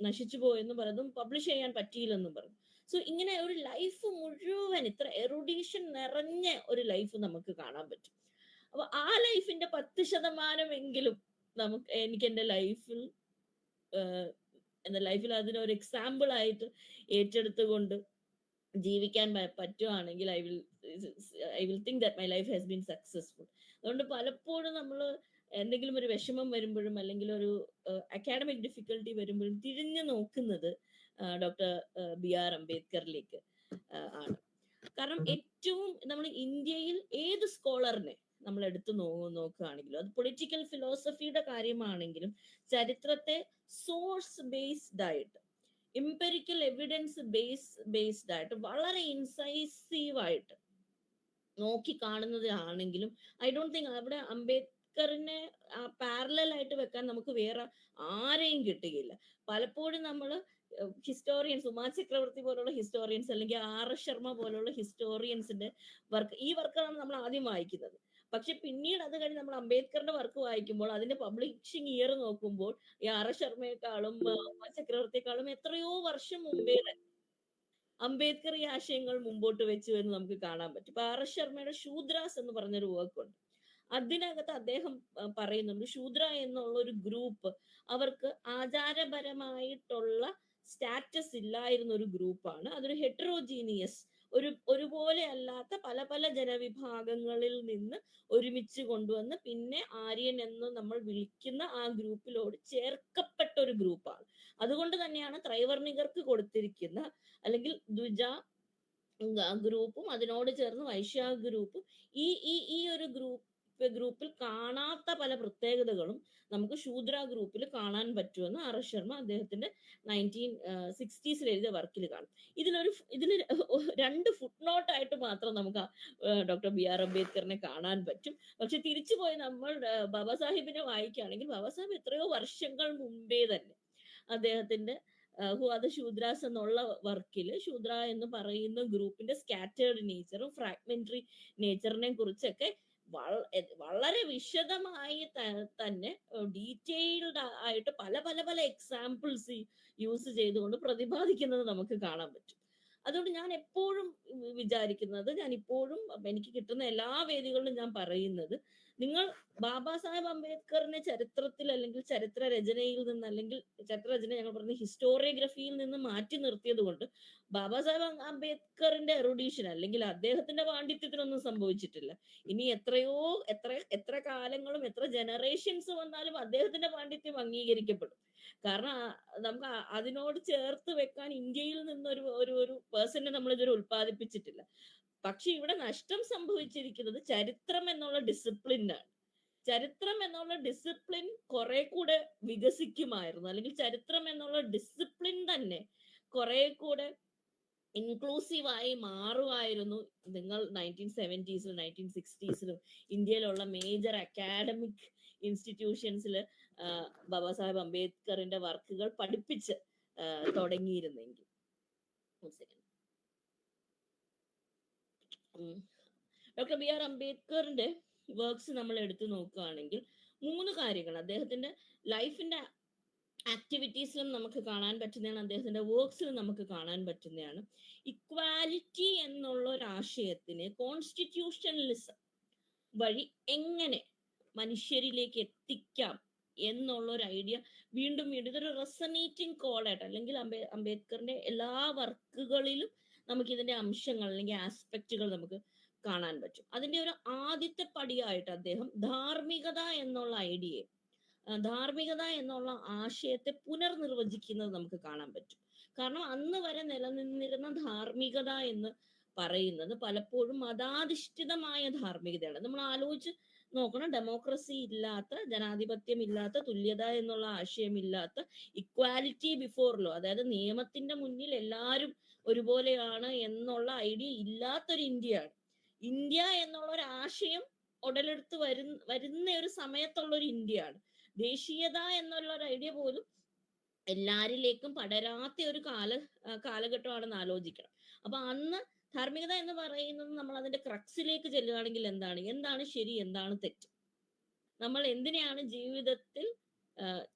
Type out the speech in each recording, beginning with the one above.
നശിച്ചു പോയെന്നും പറയുന്നു, പബ്ലിഷ് ചെയ്യാൻ പറ്റിയില്ലെന്നും പറഞ്ഞു. സോ ഇങ്ങനെ ഒരു ലൈഫ് മുഴുവൻ ഇത്ര എറുഡീഷൻ നിറഞ്ഞ ഒരു ലൈഫ് നമുക്ക് കാണാൻ പറ്റും. അപ്പൊ ആ ലൈഫിന്റെ 10% എനിക്ക് എന്റെ ലൈഫിൽ എന്റെ ലൈഫിൽ അതിനൊരു എക്സാമ്പിൾ ആയിട്ട് ഏറ്റെടുത്തുകൊണ്ട് ജീവിക്കാൻ പറ്റുവാണെങ്കിൽ I will think that my life has been successful. അതുകൊണ്ട് പലപ്പോഴും നമ്മൾ എന്തെങ്കിലും ഒരു വിഷമം വരുമ്പോഴും അല്ലെങ്കിൽ ഒരു അക്കാഡമിക് ഡിഫിക്കൽട്ടി വരുമ്പോഴും തിരിഞ്ഞു നോക്കുന്നത് ഡോക്ടർ ബി ആർ അംബേദ്കറിലേക്ക് ആണ്. കാരണം ഏറ്റവും നമ്മൾ ഇന്ത്യയിൽ ഏത് സ്കോളറിനെ നമ്മൾ എടുത്തു നോക്കുകയാണെങ്കിലും, അത് പൊളിറ്റിക്കൽ ഫിലോസഫിയുടെ കാര്യമാണെങ്കിലും, ചരിത്രത്തെ സോഴ്സ് ബേസ്ഡ് ആയിട്ട്, എംപെരിക്കൽ എവിഡൻസ് ബേസ്ഡ് ആയിട്ട്, വളരെ ഇൻസൈസീവ് ആയിട്ട് നോക്കി കാണുന്നതാണെങ്കിലും, ഐ ഡോണ്ട് തിങ്ക് അവിടെ അംബേദ്കറിനെ പാരലൽ ആയിട്ട് വെക്കാൻ നമുക്ക് വേറെ ആരെയും കിട്ടുകയില്ല. പലപ്പോഴും നമ്മൾ ഹിസ്റ്റോറിയൻസ്, ഉമാ ചക്രവർത്തി പോലുള്ള ഹിസ്റ്റോറിയൻസ് അല്ലെങ്കിൽ ആർ എസ് ശർമ്മ പോലുള്ള ഹിസ്റ്റോറിയൻസിന്റെ ഈ വർക്കാണ് നമ്മൾ ആദ്യം വായിക്കുന്നത്. പക്ഷെ പിന്നീട് അത് കഴിഞ്ഞ് നമ്മൾ അംബേദ്കറിന്റെ വർക്ക് വായിക്കുമ്പോൾ അതിന്റെ പബ്ലിഷിംഗ് ഇയർ നോക്കുമ്പോൾ ഈ ആർ എസ് ശർമ്മയെക്കാളും ഉമാ ചക്രവർത്തിയെക്കാളും എത്രയോ വർഷം മുമ്പേ അംബേദ്കർ ഈ ആശയങ്ങൾ മുമ്പോട്ട് വെച്ചു എന്ന് നമുക്ക് കാണാൻ പറ്റും. ഇപ്പൊ ആർ എസ് ശർമ്മയുടെ ശൂദ്രാസ് എന്ന് പറഞ്ഞൊരു വർക്ക് ഉണ്ട്. അതിനകത്ത് അദ്ദേഹം പറയുന്നുണ്ട്, ശൂദ്ര എന്നുള്ള ഒരു ഗ്രൂപ്പ് അവർക്ക് ആചാരപരമായിട്ടുള്ള സ്റ്റാറ്റസ് ഇല്ലായിരുന്ന ഒരു ഗ്രൂപ്പാണ്. അതൊരു ഹെറ്ററോജീനിയസ്, ഒരുപോലെ അല്ലാത്ത പല പല ജനവിഭാഗങ്ങളിൽ നിന്ന് ഒരുമിച്ച് കൊണ്ടുവന്ന് പിന്നെ ആര്യൻ എന്ന് നമ്മൾ വിളിക്കുന്ന ആ ഗ്രൂപ്പിലോട് ചേർക്കപ്പെട്ട ഒരു ഗ്രൂപ്പാണ്. അതുകൊണ്ട് തന്നെയാണ് ത്രൈവർണികർക്ക് കൊടുത്തിരിക്കുന്ന അല്ലെങ്കിൽ ദ്വിജ ഗ്രൂപ്പും അതിനോട് ചേർന്ന് വൈശ്യ ഗ്രൂപ്പും ഈ ഒരു ഗ്രൂപ്പിൽ കാണാത്ത പല പ്രത്യേകതകളും നമുക്ക് ശൂദ്ര ഗ്രൂപ്പിൽ കാണാൻ പറ്റുമെന്ന് ആർ എസ് ശർമ്മ അദ്ദേഹത്തിന്റെ 1960s എഴുതിയ വർക്കിൽ കാണും. ഇതിന് 2 ഫുട് നോട്ടായിട്ട് മാത്രം നമുക്ക് ഡോക്ടർ ബി ആർ അംബേദ്കറിനെ കാണാൻ പറ്റും. പക്ഷെ തിരിച്ചുപോയി നമ്മൾ ബാബാ സാഹിബിനെ വായിക്കുകയാണെങ്കിൽ, ബാബാ സാഹിബ് എത്രയോ വർഷങ്ങൾ മുമ്പേ തന്നെ അദ്ദേഹത്തിന്റെ ഹു ആർ ദ ശൂദ്രാസ് എന്നുള്ള വർക്കിൽ ശൂദ്ര എന്ന് പറയുന്ന ഗ്രൂപ്പിന്റെ സ്കാറ്റേർഡ് നേച്ചറും ഫ്രാഗ്മെന്ററി നേച്ചറിനെ കുറിച്ചൊക്കെ വളരെ വിശദമായി തന്നെ ഡീറ്റെയിൽഡ് ആയിട്ട് പല പല പല എക്സാമ്പിൾസ് യൂസ് ചെയ്തുകൊണ്ട് പ്രതിപാദിക്കുന്നത് നമുക്ക് കാണാൻ പറ്റും. അതുകൊണ്ട് ഞാൻ എപ്പോഴും വിചാരിക്കുന്നത്, ഞാൻ ഇപ്പോഴും എനിക്ക് കിട്ടുന്ന എല്ലാ വേദികളിലും ഞാൻ പറയുന്നത്, നിങ്ങൾ ബാബാ സാഹേബ് അംബേദ്കറിനെ ചരിത്രത്തിൽ അല്ലെങ്കിൽ ചരിത്ര രചനയിൽ നിന്ന്, അല്ലെങ്കിൽ ചരിത്ര രചന ഞങ്ങൾ പറഞ്ഞ ഹിസ്റ്റോറിയോഗ്രഫിയിൽ നിന്ന് മാറ്റി നിർത്തിയത് കൊണ്ട് ബാബാ സാഹേബ് അംബേദ്കറിന്റെ എറുഡീഷൻ അല്ലെങ്കിൽ അദ്ദേഹത്തിന്റെ പാണ്ഡിത്യത്തിനൊന്നും സംഭവിച്ചിട്ടില്ല. ഇനി എത്ര കാലങ്ങളും എത്ര ജനറേഷൻസ് വന്നാലും അദ്ദേഹത്തിന്റെ പാണ്ഡിത്യം അംഗീകരിക്കപ്പെടും. കാരണം നമുക്ക് അതിനോട് ചേർത്ത് വെക്കാൻ ഇന്ത്യയിൽ നിന്നൊരു ഒരു പേഴ്സണെ നമ്മൾ ഇതുവരെ ഉത്പാദിപ്പിച്ചിട്ടില്ല. പക്ഷെ ഇവിടെ നഷ്ടം സംഭവിച്ചിരിക്കുന്നത് ചരിത്രം എന്നുള്ള ഡിസിപ്ലിനാണ്. ചരിത്രം എന്നുള്ള ഡിസിപ്ലിൻ കുറെ കൂടെ വികസിക്കുമായിരുന്നു, അല്ലെങ്കിൽ ചരിത്രം എന്നുള്ള ഡിസിപ്ലിൻ തന്നെ കുറെ കൂടെ ഇൻക്ലൂസീവായി മാറുമായിരുന്നു. നിങ്ങൾ 1970s 1960s ഇന്ത്യയിലുള്ള മേജർ അക്കാഡമിക് ഇൻസ്റ്റിറ്റ്യൂഷൻസിൽ ബാബാ സാഹേബ് അംബേദ്കറിന്റെ വർക്കുകൾ പഠിപ്പിച്ച് തുടങ്ങിയിരുന്നെങ്കിൽ. ഡോക്ടർ ബി ആർ അംബേദ്കറിന്റെ വർക്ക്സ് നമ്മൾ എടുത്തു നോക്കുകയാണെങ്കിൽ 3 കാര്യങ്ങൾ അദ്ദേഹത്തിന്റെ ലൈഫിന്റെ ആക്ടിവിറ്റീസിലും നമുക്ക് കാണാൻ പറ്റുന്നതാണ്, അദ്ദേഹത്തിന്റെ വർക്ക്സിലും നമുക്ക് കാണാൻ പറ്റുന്നതാണ്. ഇക്വാലിറ്റി എന്നുള്ള ഒരു ആശയത്തിനെ കോൺസ്റ്റിറ്റ്യൂഷണലിസം വഴി എങ്ങനെ മനുഷ്യരിലേക്ക് എത്തിക്കാം എന്നുള്ള ഒരു ഐഡിയ വീണ്ടും ഇതൊരു റെസനേറ്റിംഗ് കോളായിട്ട്, അല്ലെങ്കിൽ അംബേദ്കറിന്റെ എല്ലാ വർക്കുകളിലും നമുക്ക് ഇതിന്റെ അംശങ്ങൾ അല്ലെങ്കിൽ ആസ്പെക്റ്റുകൾ നമുക്ക് കാണാൻ പറ്റും. അതിന്റെ ഒരു ആദ്യത്തെ പടിയായിട്ട് അദ്ദേഹം ധാർമ്മികത എന്നുള്ള ഐഡിയയെ, ധാർമ്മികത എന്നുള്ള ആശയത്തെ പുനർനിർവചിക്കുന്നത് നമുക്ക് കാണാൻ പറ്റും. കാരണം അന്ന് വരെ നിലനിന്നിരുന്ന ധാർമ്മികത എന്ന് പറയുന്നത് പലപ്പോഴും മതാധിഷ്ഠിതമായ ധാർമ്മികതയാണ്. നമ്മൾ ആലോചിച്ച് നോക്കണം, ഡെമോക്രസി ഇല്ലാത്ത, ജനാധിപത്യം ഇല്ലാത്ത, തുല്യത എന്നുള്ള ആശയമില്ലാത്ത, ഇക്വാലിറ്റി ബിഫോർ ലോ, അതായത് നിയമത്തിന്റെ മുന്നിൽ എല്ലാവരും ഒരുപോലെയാണ് എന്നുള്ള ഐഡിയ ഇല്ലാത്തൊരു ഇന്ത്യയാണ്. ഇന്ത്യ എന്നുള്ള ഒരു ആശയം ഉടലെടുത്ത് വരുന്ന ഒരു സമയത്തുള്ള ഒരു ഇന്ത്യയാണ്. ദേശീയത എന്നുള്ള ഒരു ഐഡിയ പോലും എല്ലാരിലേക്കും പടരാത്ത ഒരു കാലഘട്ടമാണെന്ന് ആലോചിക്കണം. അപ്പൊ അന്ന് ധാർമ്മികത എന്ന് പറയുന്നത്, നമ്മൾ അതിന്റെ ക്രക്സിലേക്ക് ചെല്ലുകയാണെങ്കിൽ എന്താണ് ശരി, എന്താണ് തെറ്റ്, നമ്മൾ എന്തിനെയാണ് ജീവിതത്തിൽ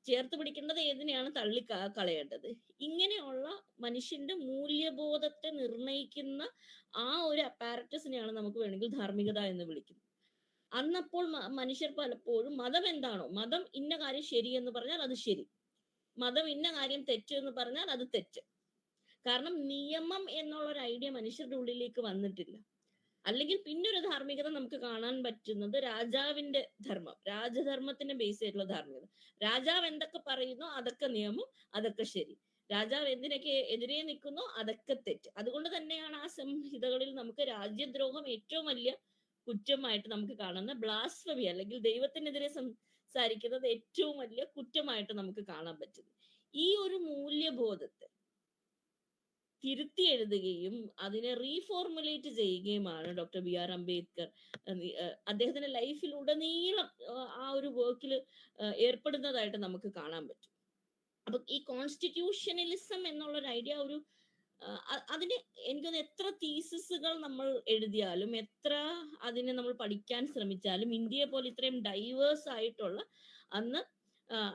ചേർത്ത് പിടിക്കേണ്ടത് ഏതിനെയാണ് തള്ളി കളയേണ്ടത്. ഇങ്ങനെയുള്ള മനുഷ്യന്റെ മൂല്യബോധത്തെ നിർണയിക്കുന്ന ആ ഒരു അപ്പാരറ്റസിനെയാണ് നമുക്ക് വേണമെങ്കിൽ ധാർമ്മികത എന്ന് വിളിക്കുന്നത്. അന്നപ്പോൾ മനുഷ്യർ പലപ്പോഴും മതം എന്താണോ, മതം ഇന്ന കാര്യം ശരി എന്ന് പറഞ്ഞാൽ അത് ശരി, മതം ഇന്ന കാര്യം തെറ്റ് എന്ന് പറഞ്ഞാൽ അത് തെറ്റ്. കാരണം നിയമം എന്നുള്ള ഒരു ഐഡിയ മനുഷ്യരുടെ ഉള്ളിലേക്ക് വന്നിട്ടില്ല. അല്ലെങ്കിൽ പിന്നൊരു ധാർമ്മികത നമുക്ക് കാണാൻ പറ്റുന്നത് രാജാവിന്റെ ധർമ്മം, രാജധർമ്മത്തിന്റെ ബേസ് ആയിട്ടുള്ള ധാർമ്മികത. രാജാവ് എന്തൊക്കെ പറയുന്നോ അതൊക്കെ നിയമം, അതൊക്കെ ശരി. രാജാവ് എന്തിനൊക്കെ എതിരെ നിൽക്കുന്നോ അതൊക്കെ തെറ്റ്. അതുകൊണ്ട് തന്നെയാണ് ആ സംഹിതകളിൽ നമുക്ക് രാജ്യദ്രോഹം ഏറ്റവും വലിയ കുറ്റമായിട്ട് നമുക്ക് കാണുന്ന, ബ്ലാസ്ഫമി അല്ലെങ്കിൽ ദൈവത്തിനെതിരെ സംസാരിക്കുന്നത് ഏറ്റവും വലിയ കുറ്റമായിട്ട് നമുക്ക് കാണാൻ പറ്റുന്നത്. ഈ ഒരു മൂല്യബോധത്തെ തിരുത്തി എഴുതുകയും അതിനെ reformulate ചെയ്യുകയുമാണ് doctor B R Ambedkar അദ്ദേഹത്തിന്റെ ലൈഫിലുടനീളം ആ ഒരു വർക്കിൽ ഏർപ്പെടുന്നതായിട്ട് നമുക്ക് കാണാൻ പറ്റും. അപ്പൊ ഈ കോൺസ്റ്റിറ്റ്യൂഷണലിസം എന്നുള്ള ഒരു ഐഡിയ ഒരു അതിന് എനിക്കൊന്ന് എത്ര തീസിസുകൾ നമ്മൾ എഴുതിയാലും, എത്ര അതിനെ നമ്മൾ പഠിക്കാൻ ശ്രമിച്ചാലും, ഇന്ത്യയെ പോലെ ഇത്രയും ഡൈവേഴ്സ് ആയിട്ടുള്ള അന്ന്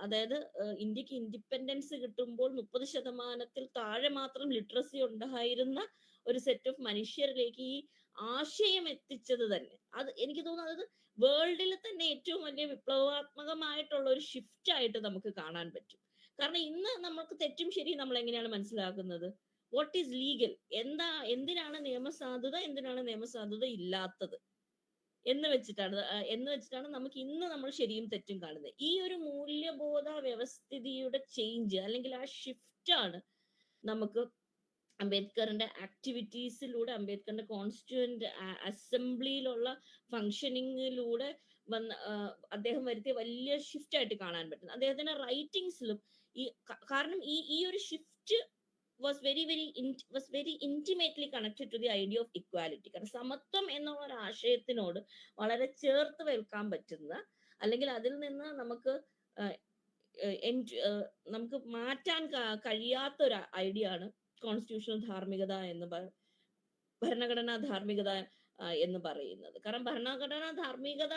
അതായത് ഇന്ത്യക്ക് ഇൻഡിപെൻഡൻസ് കിട്ടുമ്പോൾ 30% താഴെ മാത്രം ലിറ്ററസി ഉണ്ടായിരുന്ന ഒരു സെറ്റ് ഓഫ് മനുഷ്യരിലേക്ക് ഈ ആശയം എത്തിച്ചത് തന്നെ, അത് എനിക്ക് തോന്നുന്നത് വേൾഡിൽ തന്നെ ഏറ്റവും വലിയ വിപ്ലവാത്മകമായിട്ടുള്ള ഒരു ഷിഫ്റ്റ് ആയിട്ട് നമുക്ക് കാണാൻ പറ്റും. കാരണം ഇന്ന് നമുക്ക് തെറ്റും ശരിയും നമ്മൾ എങ്ങനെയാണ് മനസ്സിലാക്കുന്നത്? വാട്ട് ഈസ് ലീഗൽ, എന്തിനാണ് നിയമസാധുത, എന്തിനാണ് നിയമസാധുത ഇല്ലാത്തത് എന്ന് വെച്ചിട്ടാണ് നമുക്ക് ഇന്ന് നമ്മൾ ശരിയും തെറ്റും കാണുന്നത്. ഈ ഒരു മൂല്യബോധ വ്യവസ്ഥിതിയുടെ ചേഞ്ച് അല്ലെങ്കിൽ ആ ഷിഫ്റ്റ് ആണ് നമുക്ക് അംബേദ്കറിന്റെ ആക്ടിവിറ്റീസിലൂടെ, അംബേദ്കറിന്റെ കോൺസ്റ്റിറ്റ്യൂവന്റ് അസംബ്ലിയിലുള്ള ഫങ്ഷനിങ്ങിലൂടെ അദ്ദേഹം വരുത്തിയ വലിയ ഷിഫ്റ്റ് ആയിട്ട് കാണാൻ പറ്റുന്നത്. അദ്ദേഹത്തിന്റെ റൈറ്റിംഗ്സിലും കാരണം ഈ ഒരു shift was very intimately connected to the idea of equality. കാരണം സമത്വം എന്നുള്ള ഒരു ആശയത്തിനോട് വളരെ ചേർത്ത് വെക്കാൻ പറ്റുന്ന, അല്ലെങ്കിൽ അതിൽ നിന്ന് നമുക്ക് മാറ്റാൻ കഴിയാത്ത ഒരു ഐഡിയ ആണ് കോൺസ്റ്റിറ്റ്യൂഷണൽ ധാർമ്മികത ഭരണഘടനാ ധാർമ്മികത എന്ന് പറയുന്നത്. കാരണം ഭരണഘടനാ ധാർമ്മികത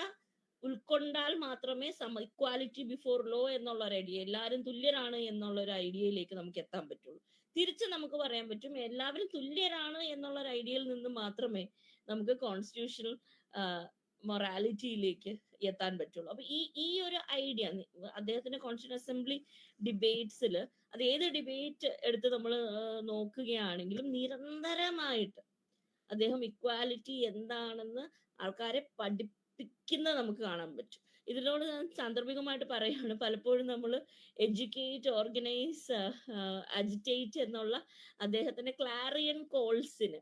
ഉൾക്കൊണ്ടാൽ മാത്രമേ ഇക്വാലിറ്റി ബിഫോർ ലോ എന്നുള്ള ഒരു ഐഡിയ, എല്ലാവരും തുല്യരാണ് എന്നുള്ള ഒരു ഐഡിയയിലേക്ക് നമുക്ക് എത്താൻ പറ്റുള്ളൂ. തിരിച്ച് നമുക്ക് പറയാൻ പറ്റും എല്ലാവരും തുല്യരാണ് എന്നുള്ള ഒരു ഐഡിയയിൽ നിന്ന് മാത്രമേ നമുക്ക് കോൺസ്റ്റിറ്റ്യൂഷണൽ മൊറാലിറ്റിയിലേക്ക് എത്താൻ പറ്റുള്ളൂ. അപ്പൊ ഈ ഒരു ഐഡിയ അദ്ദേഹത്തിന്റെ കോൺസ്റ്റിറ്റ്യൂഷൻ അസംബ്ലി ഡിബേറ്റ്സിൽ, അത് ഏത് ഡിബേറ്റ് എടുത്ത് നമ്മൾ നോക്കുകയാണെങ്കിലും നിരന്തരമായിട്ട് അദ്ദേഹം ഇക്വാലിറ്റി എന്താണെന്ന് ആൾക്കാരെ പഠിപ്പിക്കുന്നത് നമുക്ക് കാണാൻ പറ്റും. ഇതിനോട് ഞാൻ സാന്ദർഭികമായിട്ട് പറയുകയാണ്, പലപ്പോഴും നമ്മൾ എഡ്യൂക്കേറ്റ്, ഓർഗനൈസ്, അജിറ്റേറ്റ് എന്നുള്ള അദ്ദേഹത്തിന്റെ ക്ലാരിയൻ കോൾസിന്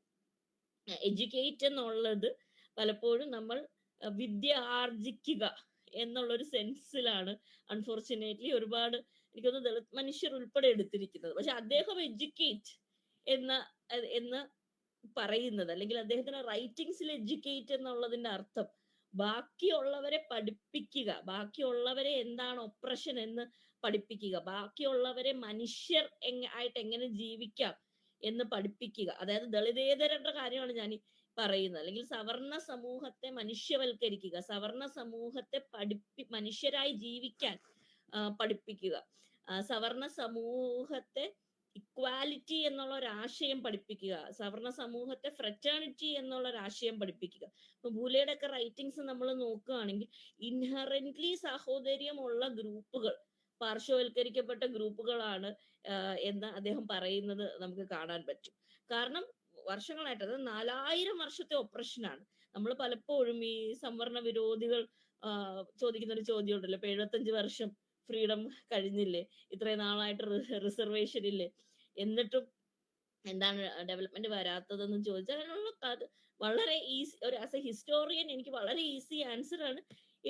എഡ്യൂക്കേറ്റ് എന്നുള്ളത് പലപ്പോഴും നമ്മൾ വിദ്യ ആർജിക്കുക എന്നുള്ളൊരു സെൻസിലാണ് അൺഫോർച്ചുനേറ്റ്ലി ഒരുപാട് എനിക്കൊന്ന് ദളിത് മനുഷ്യർ ഉൾപ്പെടെ എടുത്തിരിക്കുന്നത്. പക്ഷെ അദ്ദേഹം എഡ്യൂക്കേറ്റ് എന്ന് പറയുന്നത്, അല്ലെങ്കിൽ അദ്ദേഹത്തിന്റെ റൈറ്റിംഗ്സിൽ എഡ്യൂക്കേറ്റ് എന്നുള്ളതിന്റെ അർത്ഥം ബാക്കിയുള്ളവരെ പഠിപ്പിക്കുക, ബാക്കിയുള്ളവരെ എന്താണ് ഒപ്രഷൻ എന്ന് പഠിപ്പിക്കുക, ബാക്കിയുള്ളവരെ മനുഷ്യർ ആയിട്ട് എങ്ങനെ ജീവിക്കാം എന്ന് പഠിപ്പിക്കുക. അതായത് ദളിതേതരന്റെ കാര്യമാണ് ഞാൻ പറയുന്നത്. അല്ലെങ്കിൽ സവർണ സമൂഹത്തെ മനുഷ്യവൽക്കരിക്കുക, സവർണ സമൂഹത്തെ മനുഷ്യരായി ജീവിക്കാൻ പഠിപ്പിക്കുക, സവർണ സമൂഹത്തെ ഇക്വാലിറ്റി എന്നുള്ള ഒരു ആശയം പഠിപ്പിക്കുക, സവർണ സമൂഹത്തെ ഫ്രറ്റേണിറ്റി എന്നുള്ള ഒരു ആശയം പഠിപ്പിക്കുക. ഇപ്പൊ ഭൂലെയുടെ ഒക്കെ റൈറ്റിംഗ്സ് നമ്മൾ നോക്കുകയാണെങ്കിൽ ഇൻഹറന്റ്ലി സാഹോദര്യമുള്ള ഗ്രൂപ്പുകൾ, പാർശ്വവൽക്കരിക്കപ്പെട്ട ഗ്രൂപ്പുകളാണ് എന്ന് അദ്ദേഹം പറയുന്നത് നമുക്ക് കാണാൻ പറ്റും. കാരണം വർഷങ്ങളായിട്ട്, അത് 4000 വർഷത്തെ ഒപ്രഷനാണ്. നമ്മൾ പലപ്പോഴും ഈ സംവരണ വിരോധികൾ ചോദിക്കുന്ന ഒരു ചോദ്യം ഉണ്ടല്ലോ, ഇപ്പൊ 75 വർഷം ഫ്രീഡം കഴിഞ്ഞില്ലേ, ഇത്രയും നാളായിട്ട് റിസർവേഷൻ ഇല്ലേ, എന്നിട്ടും എന്താണ് ഡെവലപ്മെന്റ് വരാത്തതെന്ന് ചോദിച്ചാൽ അതിനുള്ള വളരെ ഈസി, ഒരു ആസ് എ ഹിസ്റ്റോറിയൻ എനിക്ക് വളരെ ഈസി ആൻസർ ആണ്.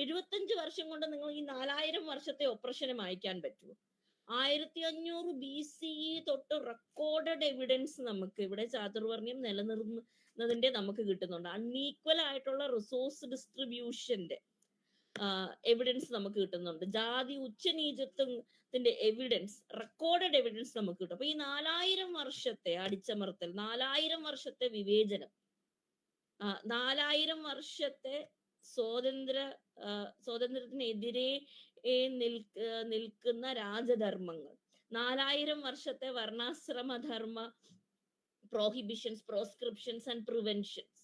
75 വർഷം കൊണ്ട് നിങ്ങൾ ഈ 4000 വർഷത്തെ ഒപ്രഷനെ മായ്ക്കാൻ പറ്റുമോ? 1500 BCE തൊട്ട് റെക്കോർഡഡ് എവിഡൻസ് നമുക്ക് ഇവിടെ ചാതുർവർണ്ണ്യം നിലനിർത്തുന്നതിന്റെ നമുക്ക് കിട്ടുന്നുണ്ട്. അൺഈക്വൽ ആയിട്ടുള്ള റിസോഴ്സ് ഡിസ്ട്രിബ്യൂഷന്റെ എവിഡൻസ് നമുക്ക് കിട്ടുന്നുണ്ട്. ജാതി ഉച്ചനീചത്വത്തിന്റെ എവിഡൻസ്, റെക്കോർഡഡ് എവിഡൻസ് നമുക്ക് കിട്ടും. അപ്പൊ ഈ 4000 വർഷത്തെ അടിച്ചമർത്തൽ, 4000 വർഷത്തെ വിവേചനം, 4000 വർഷത്തെ സ്വാതന്ത്ര്യത്തിനെതിരെ നിൽക്കുന്ന രാജധർമ്മങ്ങൾ, 4000 വർഷത്തെ വർണ്ണാശ്രമധർമ്മ prohibitions, proscriptions and preventions.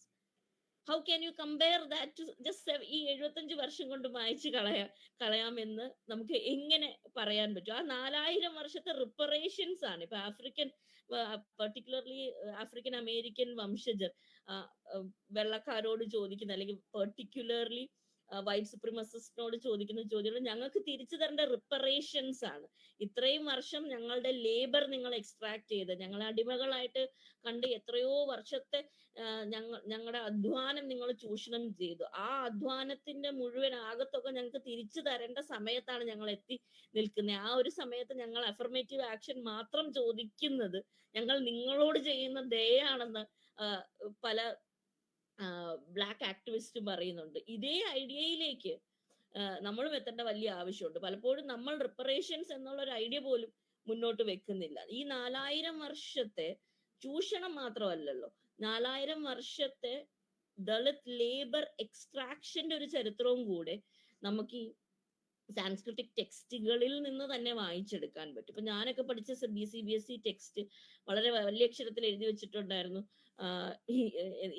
How can you compare that to just ഈ 75 വർഷം കൊണ്ട് മായ്ച്ചു കളയാമെന്ന് നമുക്ക് എങ്ങനെ പറയാൻ പറ്റും? ആ 4000 വർഷത്തെ റിപ്പറേഷൻസ് ആണ്. ഇപ്പൊ ആഫ്രിക്കൻ, പെർട്ടിക്കുലർലി ആഫ്രിക്കൻ അമേരിക്കൻ വംശജർ വെള്ളക്കാരോട് ചോദിക്കുന്ന, അല്ലെങ്കിൽ പെർട്ടിക്കുലർലി വൈറ്റ് സുപ്രീമസിസ്റ്റിനോട് ചോദിക്കുന്ന ചോദ്യങ്ങൾ ഞങ്ങൾക്ക് തിരിച്ചു തരേണ്ട റിപ്പറേഷൻസ് ആണ്. ഇത്രയും വർഷം ഞങ്ങളുടെ ലേബർ നിങ്ങൾ എക്സ്ട്രാക്ട് ചെയ്ത്, ഞങ്ങളെ അടിമകളായിട്ട് കണ്ട് എത്രയോ വർഷത്തെ ഞങ്ങളുടെ അധ്വാനം നിങ്ങൾ ചൂഷണം ചെയ്തു. ആ അധ്വാനത്തിന്റെ മുഴുവൻ ആകത്തൊക്കെ ഞങ്ങൾക്ക് തിരിച്ചു തരേണ്ട സമയത്താണ് ഞങ്ങൾ എത്തി നിൽക്കുന്നത്. ആ ഒരു സമയത്ത് ഞങ്ങൾ അഫർമേറ്റീവ് ആക്ഷൻ മാത്രം ചോദിക്കുന്നത് ഞങ്ങൾ നിങ്ങളോട് ചെയ്യുന്ന ദയാണെന്ന് പല ബ്ലാക്ക് ആക്ടിവിസ്റ്റും പറയുന്നുണ്ട്. ഇതേ ഐഡിയയിലേക്ക് നമ്മളും എത്തേണ്ട വലിയ ആവശ്യമുണ്ട്. പലപ്പോഴും നമ്മൾ റിപ്പറേഷൻസ് എന്നുള്ള ഒരു ഐഡിയ പോലും മുന്നോട്ട് വെക്കുന്നില്ല. ഈ 4000 വർഷത്തെ ചൂഷണം മാത്രമല്ലല്ലോ, 4000 വർഷത്തെ ദളിത് ലേബർ എക്സ്ട്രാക്ഷന്റെ ഒരു ചരിത്രവും കൂടെ നമുക്ക് ഈ സാൻസ്ക്രിറ്റിക് ടെക്സ്റ്റുകളിൽ നിന്ന് തന്നെ വായിച്ചെടുക്കാൻ പറ്റും. ഇപ്പൊ ഞാനൊക്കെ പഠിച്ച CBSE ടെക്സ്റ്റ് വളരെ വലിയ അക്ഷരത്തിൽ എഴുതി വെച്ചിട്ടുണ്ടായിരുന്നു,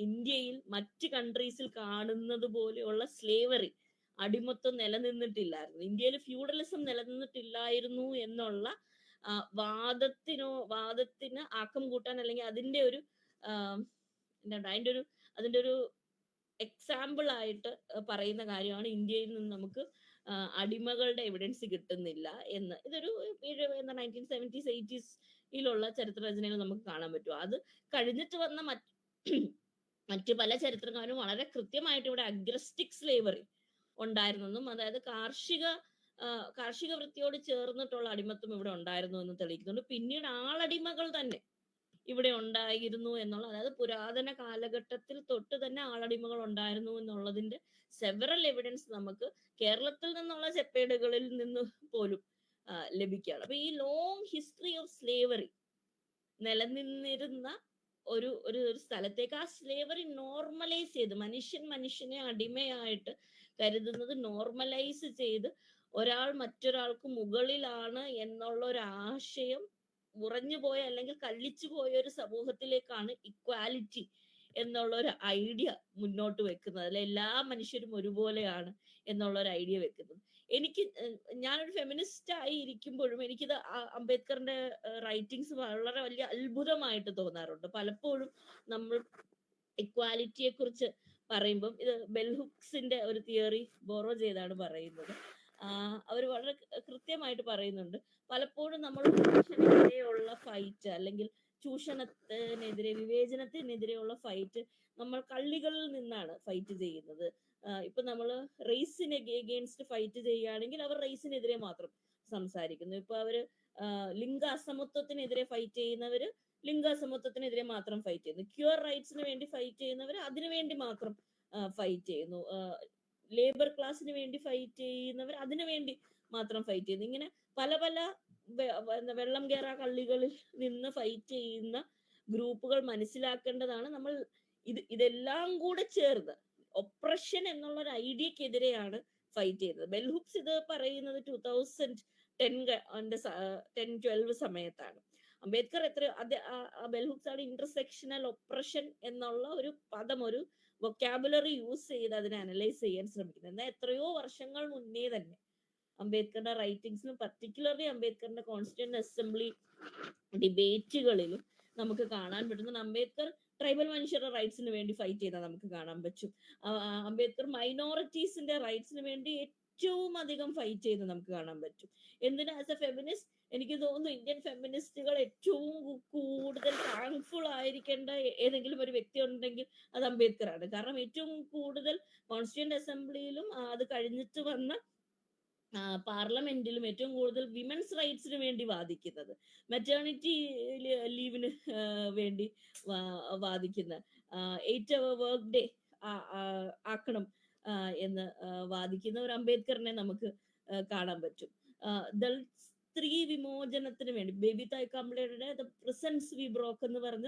ഇന്ത്യയിൽ മറ്റ് കൺട്രീസിൽ കാണുന്നത് പോലെയുള്ള സ്ലേവറി, അടിമത്വം നിലനിന്നിട്ടില്ലായിരുന്നു, ഇന്ത്യയിൽ ഫ്യൂഡലിസം നിലനിന്നിട്ടില്ലായിരുന്നു എന്നുള്ള വാദത്തിന് ആക്കം കൂട്ടാൻ, അല്ലെങ്കിൽ അതിന്റെ ഒരു അതിന്റെ ഒരു എക്സാമ്പിൾ ആയിട്ട് പറയുന്ന കാര്യമാണ് ഇന്ത്യയിൽ നിന്ന് നമുക്ക് അടിമകളുടെ എവിഡൻസ് കിട്ടുന്നില്ല എന്ന്. ഇതൊരു 1970s 80s ചരിത്ര രചനകൾ നമുക്ക് കാണാൻ പറ്റും. അത് കഴിഞ്ഞിട്ട് വന്ന മറ്റു പല ചരിത്രകാരും വളരെ കൃത്യമായിട്ട് ഇവിടെ അഗ്രസ്റ്റിക് സ്ലേവറി ഉണ്ടായിരുന്നെന്നും, അതായത് കാർഷിക വൃത്തിയോട് ചേർന്നിട്ടുള്ള അടിമത്വം ഇവിടെ ഉണ്ടായിരുന്നു എന്ന് തെളിയിക്കുന്നുണ്ട്. പിന്നീട് ആളടിമകൾ തന്നെ ഇവിടെ ഉണ്ടായിരുന്നു എന്നുള്ള, അതായത് പുരാതന കാലഘട്ടത്തിൽ തൊട്ട് തന്നെ ആളടിമകൾ ഉണ്ടായിരുന്നു എന്നുള്ളതിന്റെ സെവറൽ എവിഡൻസ് നമുക്ക് കേരളത്തിൽ നിന്നുള്ള ചെപ്പേടുകളിൽ നിന്ന് പോലും ലഭിക്കുകയാണ്. അപ്പൊ ഈ ലോങ് ഹിസ്റ്ററി ഓഫ് സ്ലേവറി നിലനിന്നിരുന്ന ഒരു സ്ഥലത്തേക്ക് ആ സ്ലേവറി നോർമലൈസ് ചെയ്ത്, മനുഷ്യനെ അടിമയായിട്ട് കരുതുന്നത് നോർമലൈസ് ചെയ്ത്, ഒരാൾ മറ്റൊരാൾക്ക് മുകളിലാണ് എന്നുള്ള ഒരു ആശയം ഉറഞ്ഞുപോയ അല്ലെങ്കിൽ കല്ലിച്ചു പോയ ഒരു സമൂഹത്തിലേക്കാണ് ഇക്വാലിറ്റി എന്നുള്ള ഒരു ഐഡിയ മുന്നോട്ട് വെക്കുന്നത്. അല്ലെ, എല്ലാ മനുഷ്യരും ഒരുപോലെയാണ് എന്നുള്ള ഒരു ഐഡിയ വെക്കുന്നത്. ഞാനൊരു ഫെമിനിസ്റ്റ് ആയി ഇരിക്കുമ്പോഴും എനിക്കിത് അംബേദ്കറിന്റെ റൈറ്റിങ്സ് വളരെ വലിയ അത്ഭുതമായിട്ട് തോന്നാറുണ്ട്. പലപ്പോഴും നമ്മൾ ഇക്വാലിറ്റിയെ കുറിച്ച് പറയുമ്പം ഇത് ബെൽ ഹുക്സിന്റെ ഒരു തിയറി ബോറോ ചെയ്താണ് പറയുന്നത്. അവർ വളരെ കൃത്യമായിട്ട് പറയുന്നുണ്ട്, പലപ്പോഴും നമ്മൾ ചൂഷണത്തിനെതിരെയുള്ള ഫൈറ്റ്, അല്ലെങ്കിൽ ചൂഷണത്തിനെതിരെ, വിവേചനത്തിനെതിരെയുള്ള ഫൈറ്റ് നമ്മൾ കള്ളികളിൽ നിന്നാണ് ഫൈറ്റ് ചെയ്യുന്നത്. ഇപ്പൊ നമ്മൾ റേസിന് എഗെയിൻസ്റ്റ് ഫൈറ്റ് ചെയ്യുകയാണെങ്കിൽ അവർ റേസിനെതിരെ മാത്രം സംസാരിക്കുന്നു. ഇപ്പൊ അവര് ലിംഗ അസമത്വത്തിനെതിരെ ഫൈറ്റ് ചെയ്യുന്നവര് ലിംഗാസമത്വത്തിനെതിരെ മാത്രം ഫൈറ്റ് ചെയ്യുന്നു. ക്യൂർ റൈറ്റ്സിന് വേണ്ടി ഫൈറ്റ് ചെയ്യുന്നവർ അതിനുവേണ്ടി മാത്രം ഫൈറ്റ് ചെയ്യുന്നു. ലേബർ ക്ലാസ്സിന് വേണ്ടി ഫൈറ്റ് ചെയ്യുന്നവർ അതിനുവേണ്ടി മാത്രം ഫൈറ്റ് ചെയ്യുന്നു. ഇങ്ങനെ പല വെള്ളം കേറാ കള്ളികളിൽ നിന്ന് ഫൈറ്റ് ചെയ്യുന്ന ഗ്രൂപ്പുകൾ മനസ്സിലാക്കേണ്ടതാണ്. നമ്മൾ ഇതെല്ലാം കൂടെ ചേർന്ന് ഒപ്രഷൻ എന്നുള്ള ഒരു ഐഡിയക്കെതിരെയാണ് ഫൈറ്റ് ചെയ്യുന്നത്. ബെൽ ഹുക്സ് ഇത് പറയുന്നത് 2010-12 സമയത്താണ്. അംബേദ്കർ ബെൽ ഹുക്സ് ആണ് ഇന്റർസെക്ഷണൽ ഒപ്രഷൻ എന്നുള്ള ഒരു പദം, ഒരു വൊക്കാബുലറി യൂസ് ചെയ്ത് അതിനെ അനലൈസ് ചെയ്യാൻ ശ്രമിക്കുന്നത്. എന്നാൽ എത്രയോ വർഷങ്ങൾ മുന്നേ തന്നെ അംബേദ്കറുടെ റൈറ്റിംഗ്സിലും പർട്ടിക്കുലർലി അംബേദ്കറിന്റെ കോൺസ്റ്റിറ്റ്യൂന്റ് അസംബ്ലി ഡിബേറ്റുകളിലും നമുക്ക് കാണാൻ പറ്റുന്നത് അംബേദ്കർ ട്രൈബൽ മനുഷ്യരുടെ റൈറ്റ്സിന് വേണ്ടി ഫൈറ്റ് ചെയ്താൽ നമുക്ക് കാണാൻ പറ്റും. അംബേദ്കർ മൈനോറിറ്റീസിന്റെ റൈറ്റ്സിന് വേണ്ടി ഏറ്റവും അധികം ഫൈറ്റ് ചെയ്ത് നമുക്ക് കാണാൻ പറ്റും. എന്തിനാ, ആസ് എ ഫെമിനിസ്റ്റ് എനിക്ക് തോന്നുന്നു ഇന്ത്യൻ ഫെമിനിസ്റ്റുകൾ ഏറ്റവും കൂടുതൽ താങ്ക്ഫുൾ ആയിരിക്കേണ്ട ഏതെങ്കിലും ഒരു വ്യക്തി ഉണ്ടെങ്കിൽ അത് അംബേദ്കറാണ്. കാരണം ഏറ്റവും കൂടുതൽ കോൺസ്റ്റിറ്റ്യൂന്റ് അസംബ്ലിയിലും അത് കഴിഞ്ഞിട്ട് വന്ന പാർലമെന്റിലും ഏറ്റവും കൂടുതൽ വിമൻസ് റൈറ്റ്സിന് വേണ്ടി വാദിക്കുന്നത്, മെറ്റേണിറ്റി ലീവിന് വേണ്ടി വാദിക്കുന്ന, 8 hour വർക്ക് ഡേ ആക്കണം എന്ന് വാദിക്കുന്ന ഒരു അംബേദ്കറിനെ നമുക്ക് കാണാൻ പറ്റും. ദളിത് സ്ത്രീ വിമോചനത്തിന് വേണ്ടി ബേബി തായ് കംബ്ലയുടെ ദ പ്രസൻസ് വി ബ്രോക്ക് എന്ന് പറഞ്ഞ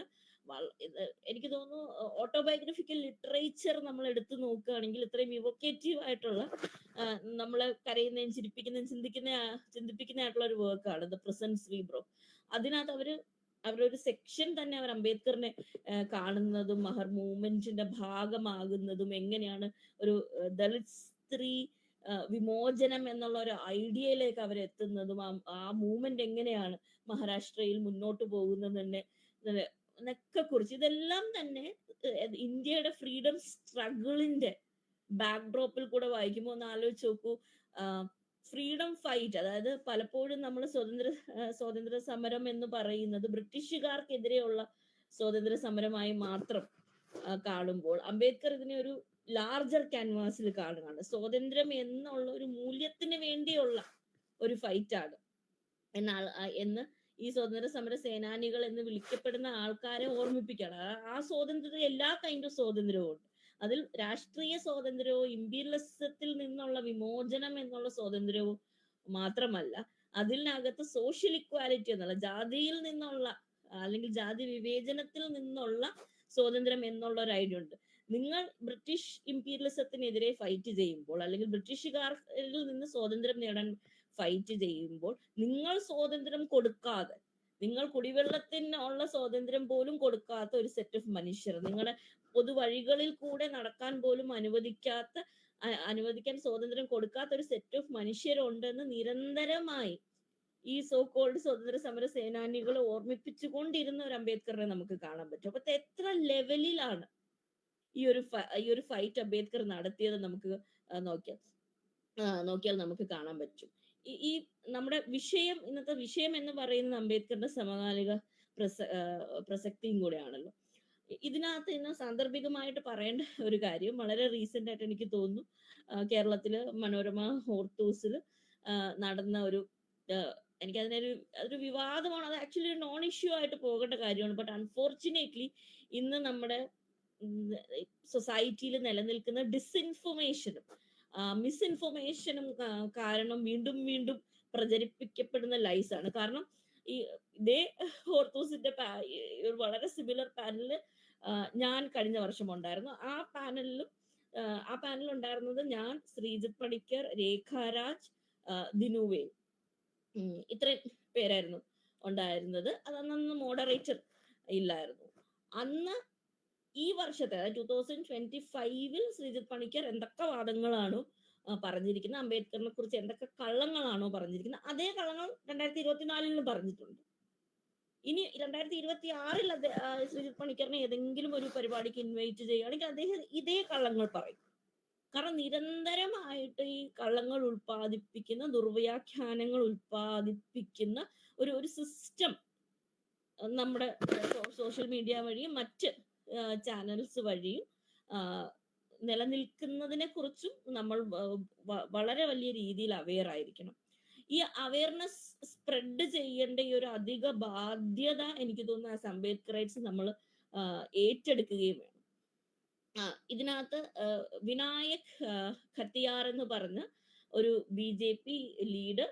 എനിക്ക് തോന്നുന്നു ഓട്ടോബയോഗ്രഫിക്കൽ ലിറ്ററേച്ചർ നമ്മൾ എടുത്തു നോക്കുകയാണെങ്കിൽ ഇത്രയും ഇവോക്കേറ്റീവ് ആയിട്ടുള്ള നമ്മളെ കരയുന്നതും ചിരിപ്പിക്കുന്നതും ചിന്തിപ്പിക്കുന്നതായിട്ടുള്ള ഒരു വർക്കാണ് ദ പ്രസൻസ് വി ബ്രോക്ക്. അതിനകത്ത് അവരൊരു സെക്ഷൻ തന്നെ അവർ അംബേദ്കറിനെ കാണുന്നതും മഹർ മൂവ്മെന്റിന്റെ ഭാഗമാകുന്നതും എങ്ങനെയാണ് ഒരു ദളിത് സ്ത്രീ വിമോചനം എന്നുള്ള ഒരു ഐഡിയയിലേക്ക് അവരെത്തുന്നതും ആ മൂവ്മെന്റ് എങ്ങനെയാണ് മഹാരാഷ്ട്രയിൽ മുന്നോട്ട് പോകുന്നതെന്നെ എന്നൊക്കെ കുറിച്ച് ഇതെല്ലാം തന്നെ ഇന്ത്യയുടെ ഫ്രീഡം സ്ട്രഗിളിന്റെ ബാക്ക്ഡ്രോപ്പിൽ കൂടെ വായിക്കുമ്പോൾ ഒന്ന് ആലോചിച്ച് നോക്കൂ. ഫ്രീഡം ഫൈറ്റ്, അതായത് പലപ്പോഴും നമ്മൾ സ്വാതന്ത്ര്യ സമരം എന്ന് പറയുന്നത് ബ്രിട്ടീഷുകാർക്കെതിരെയുള്ള സ്വാതന്ത്ര്യ സമരമായി മാത്രം കാണുമ്പോൾ അംബേദ്കർ ഇതിനെ ഒരു ലാർജർ ക്യാൻവാസിൽ കാണുകയാണ്. സ്വാതന്ത്ര്യം എന്നുള്ള ഒരു മൂല്യത്തിന് വേണ്ടിയുള്ള ഒരു ഫൈറ്റാണ് എന്ന് ഈ സ്വാതന്ത്ര്യ സമര സേനാനികൾ എന്ന് വിളിക്കപ്പെടുന്ന ആൾക്കാരെ ഓർമ്മിപ്പിക്കുകയാണ്. ആ സ്വാതന്ത്ര്യം എല്ലാ കൈൻഡ് ഓഫ് സ്വാതന്ത്ര്യവും ഉണ്ട്. അതിൽ രാഷ്ട്രീയ സ്വാതന്ത്ര്യവും ഇമ്പീരിയലിസത്തിൽ നിന്നുള്ള വിമോചനം എന്നുള്ള സ്വാതന്ത്ര്യവും മാത്രമല്ല, അതിനകത്ത് സോഷ്യൽ ഇക്വാലിറ്റി എന്നുള്ള ജാതിയിൽ നിന്നുള്ള അല്ലെങ്കിൽ ജാതി വിവേചനത്തിൽ നിന്നുള്ള സ്വാതന്ത്ര്യം എന്നുള്ള ഒരു ഐഡിയ ഉണ്ട്. നിങ്ങൾ ബ്രിട്ടീഷ് ഇമ്പീരിയലിസത്തിനെതിരെ ഫൈറ്റ് ചെയ്യുമ്പോൾ അല്ലെങ്കിൽ ബ്രിട്ടീഷുകാരിൽ നിന്ന് സ്വാതന്ത്ര്യം നേടാൻ ഫൈറ്റ് ചെയ്യുമ്പോൾ നിങ്ങൾ സ്വാതന്ത്ര്യം കൊടുക്കാതെ, നിങ്ങൾ കുടിവെള്ളത്തിനുള്ള സ്വാതന്ത്ര്യം പോലും കൊടുക്കാത്ത ഒരു സെറ്റ് ഓഫ് മനുഷ്യർ, നിങ്ങളുടെ പൊതുവഴികളിൽ കൂടെ നടക്കാൻ പോലും അനുവദിക്കാൻ സ്വാതന്ത്ര്യം കൊടുക്കാത്ത ഒരു സെറ്റ് ഓഫ് മനുഷ്യരുണ്ടെന്ന് നിരന്തരമായി ഈ സോ കോൾഡ് സ്വാതന്ത്ര്യ സമര സേനാനികൾ ഓർമ്മിപ്പിച്ചുകൊണ്ടിരുന്ന ഒരു അംബേദ്കറിനെ നമുക്ക് കാണാൻ പറ്റും. അപ്പൊ എത്ര ലെവലിലാണ് ഈ ഒരു ഫൈറ്റ് അംബേദ്കർ നടത്തിയത് നമുക്ക് നോക്കിയാൽ നമുക്ക് കാണാൻ പറ്റും. ഈ നമ്മുടെ ഇന്നത്തെ വിഷയം എന്ന് പറയുന്നത് അംബേദ്കറിന്റെ സമകാലിക പ്രസക്തിയും കൂടെയാണല്ലോ. ഇതിനകത്ത് ഇന്ന് സാന്ദർഭികമായിട്ട് പറയേണ്ട ഒരു കാര്യം, വളരെ റീസെന്റ് ആയിട്ട് എനിക്ക് തോന്നുന്നു കേരളത്തില് മനോരമ ഹോർത്തൂസിൽ നടന്ന അതൊരു വിവാദമാണ്. അത് ആക്ച്വലി ഒരു നോൺ ഇഷ്യൂ ആയിട്ട് പോകേണ്ട കാര്യമാണ്. ബട്ട് അൺഫോർച്ചുനേറ്റ്ലി ഇന്ന് നമ്മുടെ സൊസൈറ്റിയിൽ നിലനിൽക്കുന്ന ഡിസ്ഇൻഫർമേഷനും മിസ്ഇൻഫർമേഷനും കാരണം വീണ്ടും വീണ്ടും പ്രചരിപ്പിക്കപ്പെടുന്ന ലൈസ് ആണ്. കാരണം ഇതേ ഹോർത്തൂസിന്റെ ഒരു വളരെ സിമിലർ പാനലില് ഞാൻ കഴിഞ്ഞ വർഷം ഉണ്ടായിരുന്നു. ആ പാനലിൽ ഉണ്ടായിരുന്നത് ഞാൻ, ശ്രീജിത്ത് പണിക്കർ, രേഖാരാജ്, ദിനുവേ, ഇത്രയും പേരായിരുന്നു ഉണ്ടായിരുന്നത്. അതൊന്നും മോഡറേറ്റർ ഇല്ലായിരുന്നു. അന്ന് ഈ വർഷത്തെ 2025 ശ്രീജിത്ത് പണിക്കർ എന്തൊക്കെ വാദങ്ങളാണോ പറഞ്ഞിരിക്കുന്നത്, അംബേദ്കറിനെ കുറിച്ച് എന്തൊക്കെ കള്ളങ്ങളാണോ പറഞ്ഞിരിക്കുന്നത്, അതേ കള്ളങ്ങൾ 2024 പറഞ്ഞിട്ടുണ്ട്. ഇനി 2026 ശ്രീജിത്ത് പണിക്കറിനെ ഏതെങ്കിലും ഒരു പരിപാടിക്ക് ഇൻവൈറ്റ് ചെയ്യുകയാണെങ്കിൽ അദ്ദേഹം ഇതേ കള്ളങ്ങൾ പറയും. കാരണം നിരന്തരമായിട്ട് ഈ കള്ളങ്ങൾ ഉൽപ്പാദിപ്പിക്കുന്ന, ദുർവ്യാഖ്യാനങ്ങൾ ഉൽപ്പാദിപ്പിക്കുന്ന ഒരു സിസ്റ്റം നമ്മുടെ സോഷ്യൽ മീഡിയ വഴിയും മറ്റ് ചാനൽസ് വഴിയും നിലനിൽക്കുന്നതിനെ കുറിച്ചും നമ്മൾ വളരെ വലിയ രീതിയിൽ അവെയർ ആയിരിക്കണം. ഈ അവയർനെസ് സ്പ്രെഡ് ചെയ്യേണ്ട ഈ ഒരു അധിക ബാധ്യത എനിക്ക് തോന്നുന്നു ആസ് അംബേദ്കറൈറ്റ്സ് നമ്മൾ ഏറ്റെടുക്കുകയും വേണം. ഇതിനകത്ത് വിനായക് ഖത്തിയാർ എന്ന് പറഞ്ഞ ഒരു BJP ലീഡർ,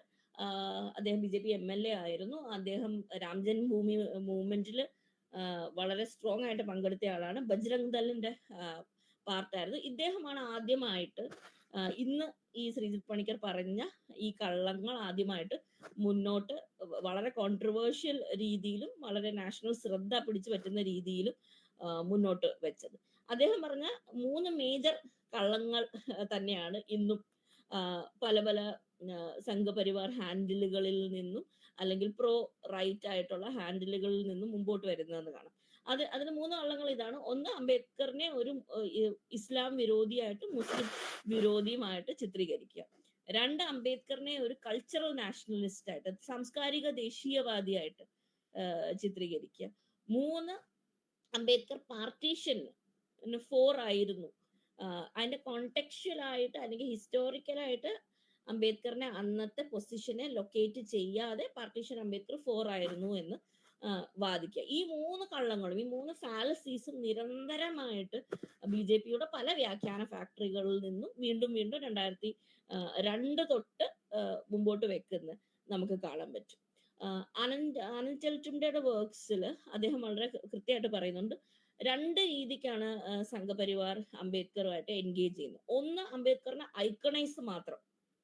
അദ്ദേഹം BJP MLA ആയിരുന്നു. അദ്ദേഹം രാംജന്മഭൂമി മൂവ്മെന്റിൽ വളരെ സ്ട്രോങ് ആയിട്ട് പങ്കെടുത്ത ആളാണ്. ബജ്രംഗ് ദളിന്റെ പാർട്ടായിരുന്നു. ഇദ്ദേഹമാണ് ആദ്യമായിട്ട് ഇന്ന് ഈ ശ്രീജിത്ത് പണിക്കർ പറഞ്ഞ ഈ കള്ളങ്ങൾ ആദ്യമായിട്ട് മുന്നോട്ട് വളരെ കോൺട്രവേഴ്ഷ്യൽ രീതിയിലും വളരെ നാഷണൽ ശ്രദ്ധ പിടിച്ചു പറ്റുന്ന രീതിയിലും മുന്നോട്ട് വെച്ചത്. അദ്ദേഹം പറഞ്ഞ 3 മേജർ കള്ളങ്ങൾ തന്നെയാണ് ഇന്നും പല പല സംഘപരിവാർ ഹാൻഡിലുകളിൽ നിന്നും അല്ലെങ്കിൽ പ്രോ റൈറ്റ് ആയിട്ടുള്ള ഹാൻഡിലുകളിൽ നിന്നും മുമ്പോട്ട് വരുന്നതെന്ന് കാണാം. അതിന് 3 കള്ളങ്ങൾ ഇതാണ്. ഒന്ന്, അംബേദ്കറിനെ ഒരു ഇസ്ലാം വിരോധിയായിട്ട് മുസ്ലിം വിരോധിയുമായിട്ട് ചിത്രീകരിക്കുക. 2, അംബേദ്കറിനെ ഒരു കൾച്ചറൽ നാഷണലിസ്റ്റ് ആയിട്ട്, സാംസ്കാരിക ദേശീയവാദിയായിട്ട് ചിത്രീകരിക്കുക. 3, അംബേദ്കർ പാർട്ടീഷന് ഫോർ ആയിരുന്നു. അതിന്റെ കോണ്ടെക്ച്വൽ ആയിട്ട് അല്ലെങ്കിൽ ഹിസ്റ്റോറിക്കലായിട്ട് അംബേദ്കറിനെ അന്നത്തെ പൊസിഷനെ ലൊക്കേറ്റ് ചെയ്യാതെ പാർട്ടീഷൻ അംബേദ്കർ ഫോർ ആയിരുന്നു എന്ന് വാദിക്കുക. ഈ 3 കള്ളങ്ങളും ഈ 3 ഫാലസീസും നിരന്തരമായിട്ട് BJPയുടെ പല വ്യാഖ്യാന ഫാക്ടറികളിൽ നിന്നും വീണ്ടും 2002 തൊട്ട് മുമ്പോട്ട് വെക്കുന്നത്. നമുക്ക് കാണാൻ പറ്റും. ആനന്ദ് ടെൽറ്റുംഡയുടെ വർക്ക്സിൽ അദ്ദേഹം വളരെ കൃത്യമായിട്ട് പറയുന്നുണ്ട്, 2 രീതിക്കാണ് സംഘപരിവാർ അംബേദ്കറുമായിട്ട് എൻഗേജ് ചെയ്യുന്നത്. ഒന്ന്, അംബേദ്കറിനെ ഐക്കണൈസ് മാത്രം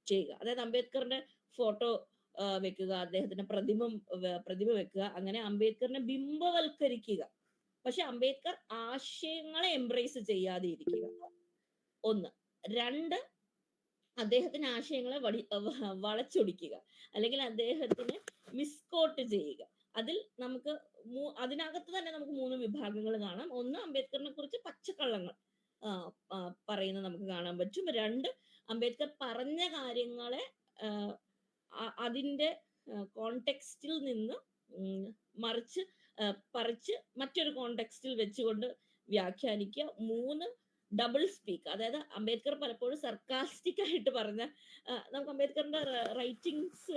ചെയ്യുക, അതായത് അംബേദ്കറിന്റെ ഫോട്ടോ വെക്കുക, അദ്ദേഹത്തിന്റെ പ്രതിമ വെക്കുക, അങ്ങനെ അംബേദ്കറിനെ ബിംബവൽക്കരിക്കുക. പക്ഷെ അംബേദ്കർ ആശയങ്ങളെ എംബ്രേസ് ചെയ്യാതെ ഇരിക്കുക. ഒന്ന്. 2, അദ്ദേഹത്തിന്റെ ആശയങ്ങളെ വളച്ചൊടിക്കുക, അല്ലെങ്കിൽ അദ്ദേഹത്തിനെ മിസ്കോട്ട് ചെയ്യുക. അതിൽ നമുക്ക് അതിനകത്ത് തന്നെ നമുക്ക് 3 വിഭാഗങ്ങൾ കാണാം. ഒന്ന്, അംബേദ്കറിനെ കുറിച്ച് പച്ചക്കള്ളങ്ങൾ പറയുന്നത് നമുക്ക് കാണാൻ പറ്റും. 2, അംബേദ്കർ പറഞ്ഞ കാര്യങ്ങളെ അതിന്റെ കോണ്ടെക്സ്റ്റിൽ നിന്ന് പറിച്ച് മറ്റൊരു കോണ്ടെക്സ്റ്റിൽ വെച്ചുകൊണ്ട് വ്യാഖ്യാനിക്കുക. 3, ഡബിൾ സ്പീക്ക്, അതായത് അംബേദ്കർ പലപ്പോഴും സർക്കാസ്റ്റിക് ആയിട്ട് പറഞ്ഞ, നമുക്ക് അംബേദ്കറിന്റെ റൈറ്റിങ്സ്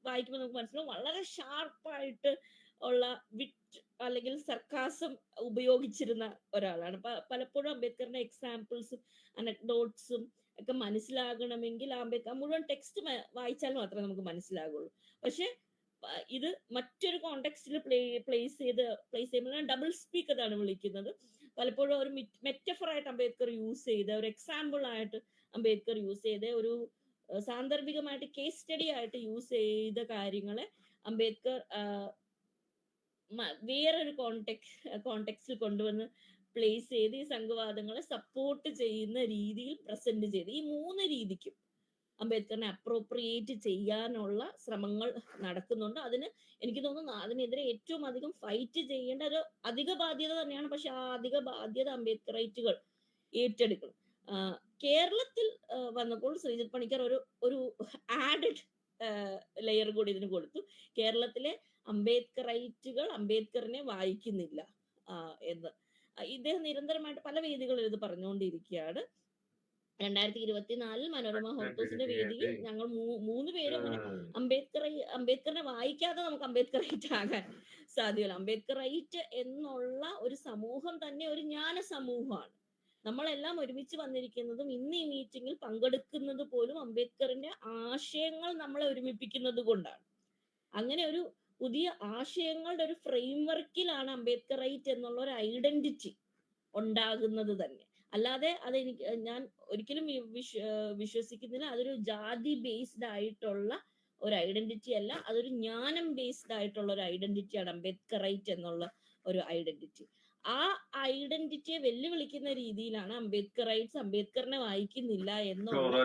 വായിക്കുമ്പോൾ നമുക്ക് മനസ്സിലാവും വളരെ ഷാർപ്പായിട്ട് ഉള്ള വിറ്റ് അല്ലെങ്കിൽ സർക്കാസം ഉപയോഗിച്ചിരുന്ന ഒരാളാണ്. പലപ്പോഴും അംബേദ്കറിന്റെ എക്സാമ്പിൾസും അനക്ഡോട്ട്സും ഒക്കെ മനസ്സിലാകണമെങ്കിൽ അംബേദ്കർ മുഴുവൻ ടെക്സ്റ്റ് വായിച്ചാൽ മാത്രമേ നമുക്ക് മനസ്സിലാകുള്ളൂ. പക്ഷെ ഇത് മറ്റൊരു കോണ്ടെക്സ്റ്റിൽ പ്ലേസ് ചെയ്യുമ്പോൾ ഡബിൾ സ്പീക്ക് എന്നാണ് വിളിക്കുന്നത്. പലപ്പോഴും ഒരു മെറ്റഫറായിട്ട് അംബേദ്കർ യൂസ് ചെയ്ത, ഒരു എക്സാമ്പിൾ ആയിട്ട് അംബേദ്കർ യൂസ് ചെയ്ത, ഒരു സാന്ദർഭികമായിട്ട് കേസ് സ്റ്റഡി ആയിട്ട് യൂസ് ചെയ്ത കാര്യങ്ങളെ അംബേദ്കർ വേറൊരു കോണ്ടെക്സ്റ്റിൽ കൊണ്ടുവന്ന് പ്ലേസ് ചെയ്ത് ഈ സംഘവാദങ്ങളെ സപ്പോർട്ട് ചെയ്യുന്ന രീതിയിൽ പ്രസന്റ് ചെയ്ത്, ഈ 3 രീതിക്കും അംബേദ്കറിനെ അപ്രോപ്രിയേറ്റ് ചെയ്യാനുള്ള ശ്രമങ്ങൾ നടക്കുന്നുണ്ട്. അതിന് എനിക്ക് തോന്നുന്നു അതിനെതിരെ ഏറ്റവും അധികം ഫൈറ്റ് ചെയ്യേണ്ട ഒരു അധിക ബാധ്യത തന്നെയാണ്. പക്ഷെ ആ അധിക ബാധ്യത അംബേദ്കറൈറ്റുകൾ ഏറ്റെടുക്കണം. കേരളത്തിൽ വന്നപ്പോൾ ശ്രീജിത്ത് പണിക്കർ ഒരു ആഡഡ് ലെയർ കൂടി ഇതിന് കൊടുത്തു. കേരളത്തിലെ അംബേദ്കറൈറ്റുകൾ അംബേദ്കറിനെ വായിക്കുന്നില്ല എന്ന് ഇദ്ദേഹം നിരന്തരമായിട്ട് പല വേദികളിൽ ഇത് പറഞ്ഞുകൊണ്ടിരിക്കുകയാണ്. 2024 മനോരമ ഹൗസിന്റെ വേദിയിൽ ഞങ്ങൾ 3 പേരും അങ്ങനെ അംബേദ്കറിനെ വായിക്കാതെ നമുക്ക് അംബേദ്കറൈറ്റ് ആകാൻ സാധ്യമല്ല. അംബേദ്കറൈറ്റ് എന്നുള്ള ഒരു സമൂഹം തന്നെ ഒരു ജ്ഞാന സമൂഹമാണ്. നമ്മളെല്ലാം ഒരുമിച്ച് വന്നിരിക്കുന്നതും ഇന്ന് ഈ മീറ്റിംഗിൽ പങ്കെടുക്കുന്നത് പോലും അംബേദ്കറിന്റെ ആശയങ്ങൾ നമ്മളെ ഒരുമിപ്പിക്കുന്നത് കൊണ്ടാണ്. അങ്ങനെ ഒരു പുതിയ ആശയങ്ങളുടെ ഒരു ഫ്രെയിംവർക്കിലാണ് അംബേദ്കറൈറ്റ് എന്നുള്ള ഒരു ഐഡന്റിറ്റി ഉണ്ടാകുന്നത് തന്നെ. അല്ലാതെ ഞാൻ ഒരിക്കലും വിശ്വസിക്കുന്നില്ല അതൊരു ജാതി ബേസ്ഡ് ആയിട്ടുള്ള ഒരു ഐഡന്റിറ്റി അല്ല, അതൊരു ജ്ഞാനം ബേസ്ഡ് ആയിട്ടുള്ള ഒരു ഐഡന്റിറ്റിയാണ് അംബേദ്കറൈറ്റ് എന്നുള്ള ഒരു ഐഡന്റിറ്റി. ആ ഐഡന്റിറ്റിയെ വെല്ലുവിളിക്കുന്ന രീതിയിലാണ് അംബേദ്കറൈറ്റ്സ് അംബേദ്കറിനെ വായിക്കുന്നില്ല എന്നുള്ള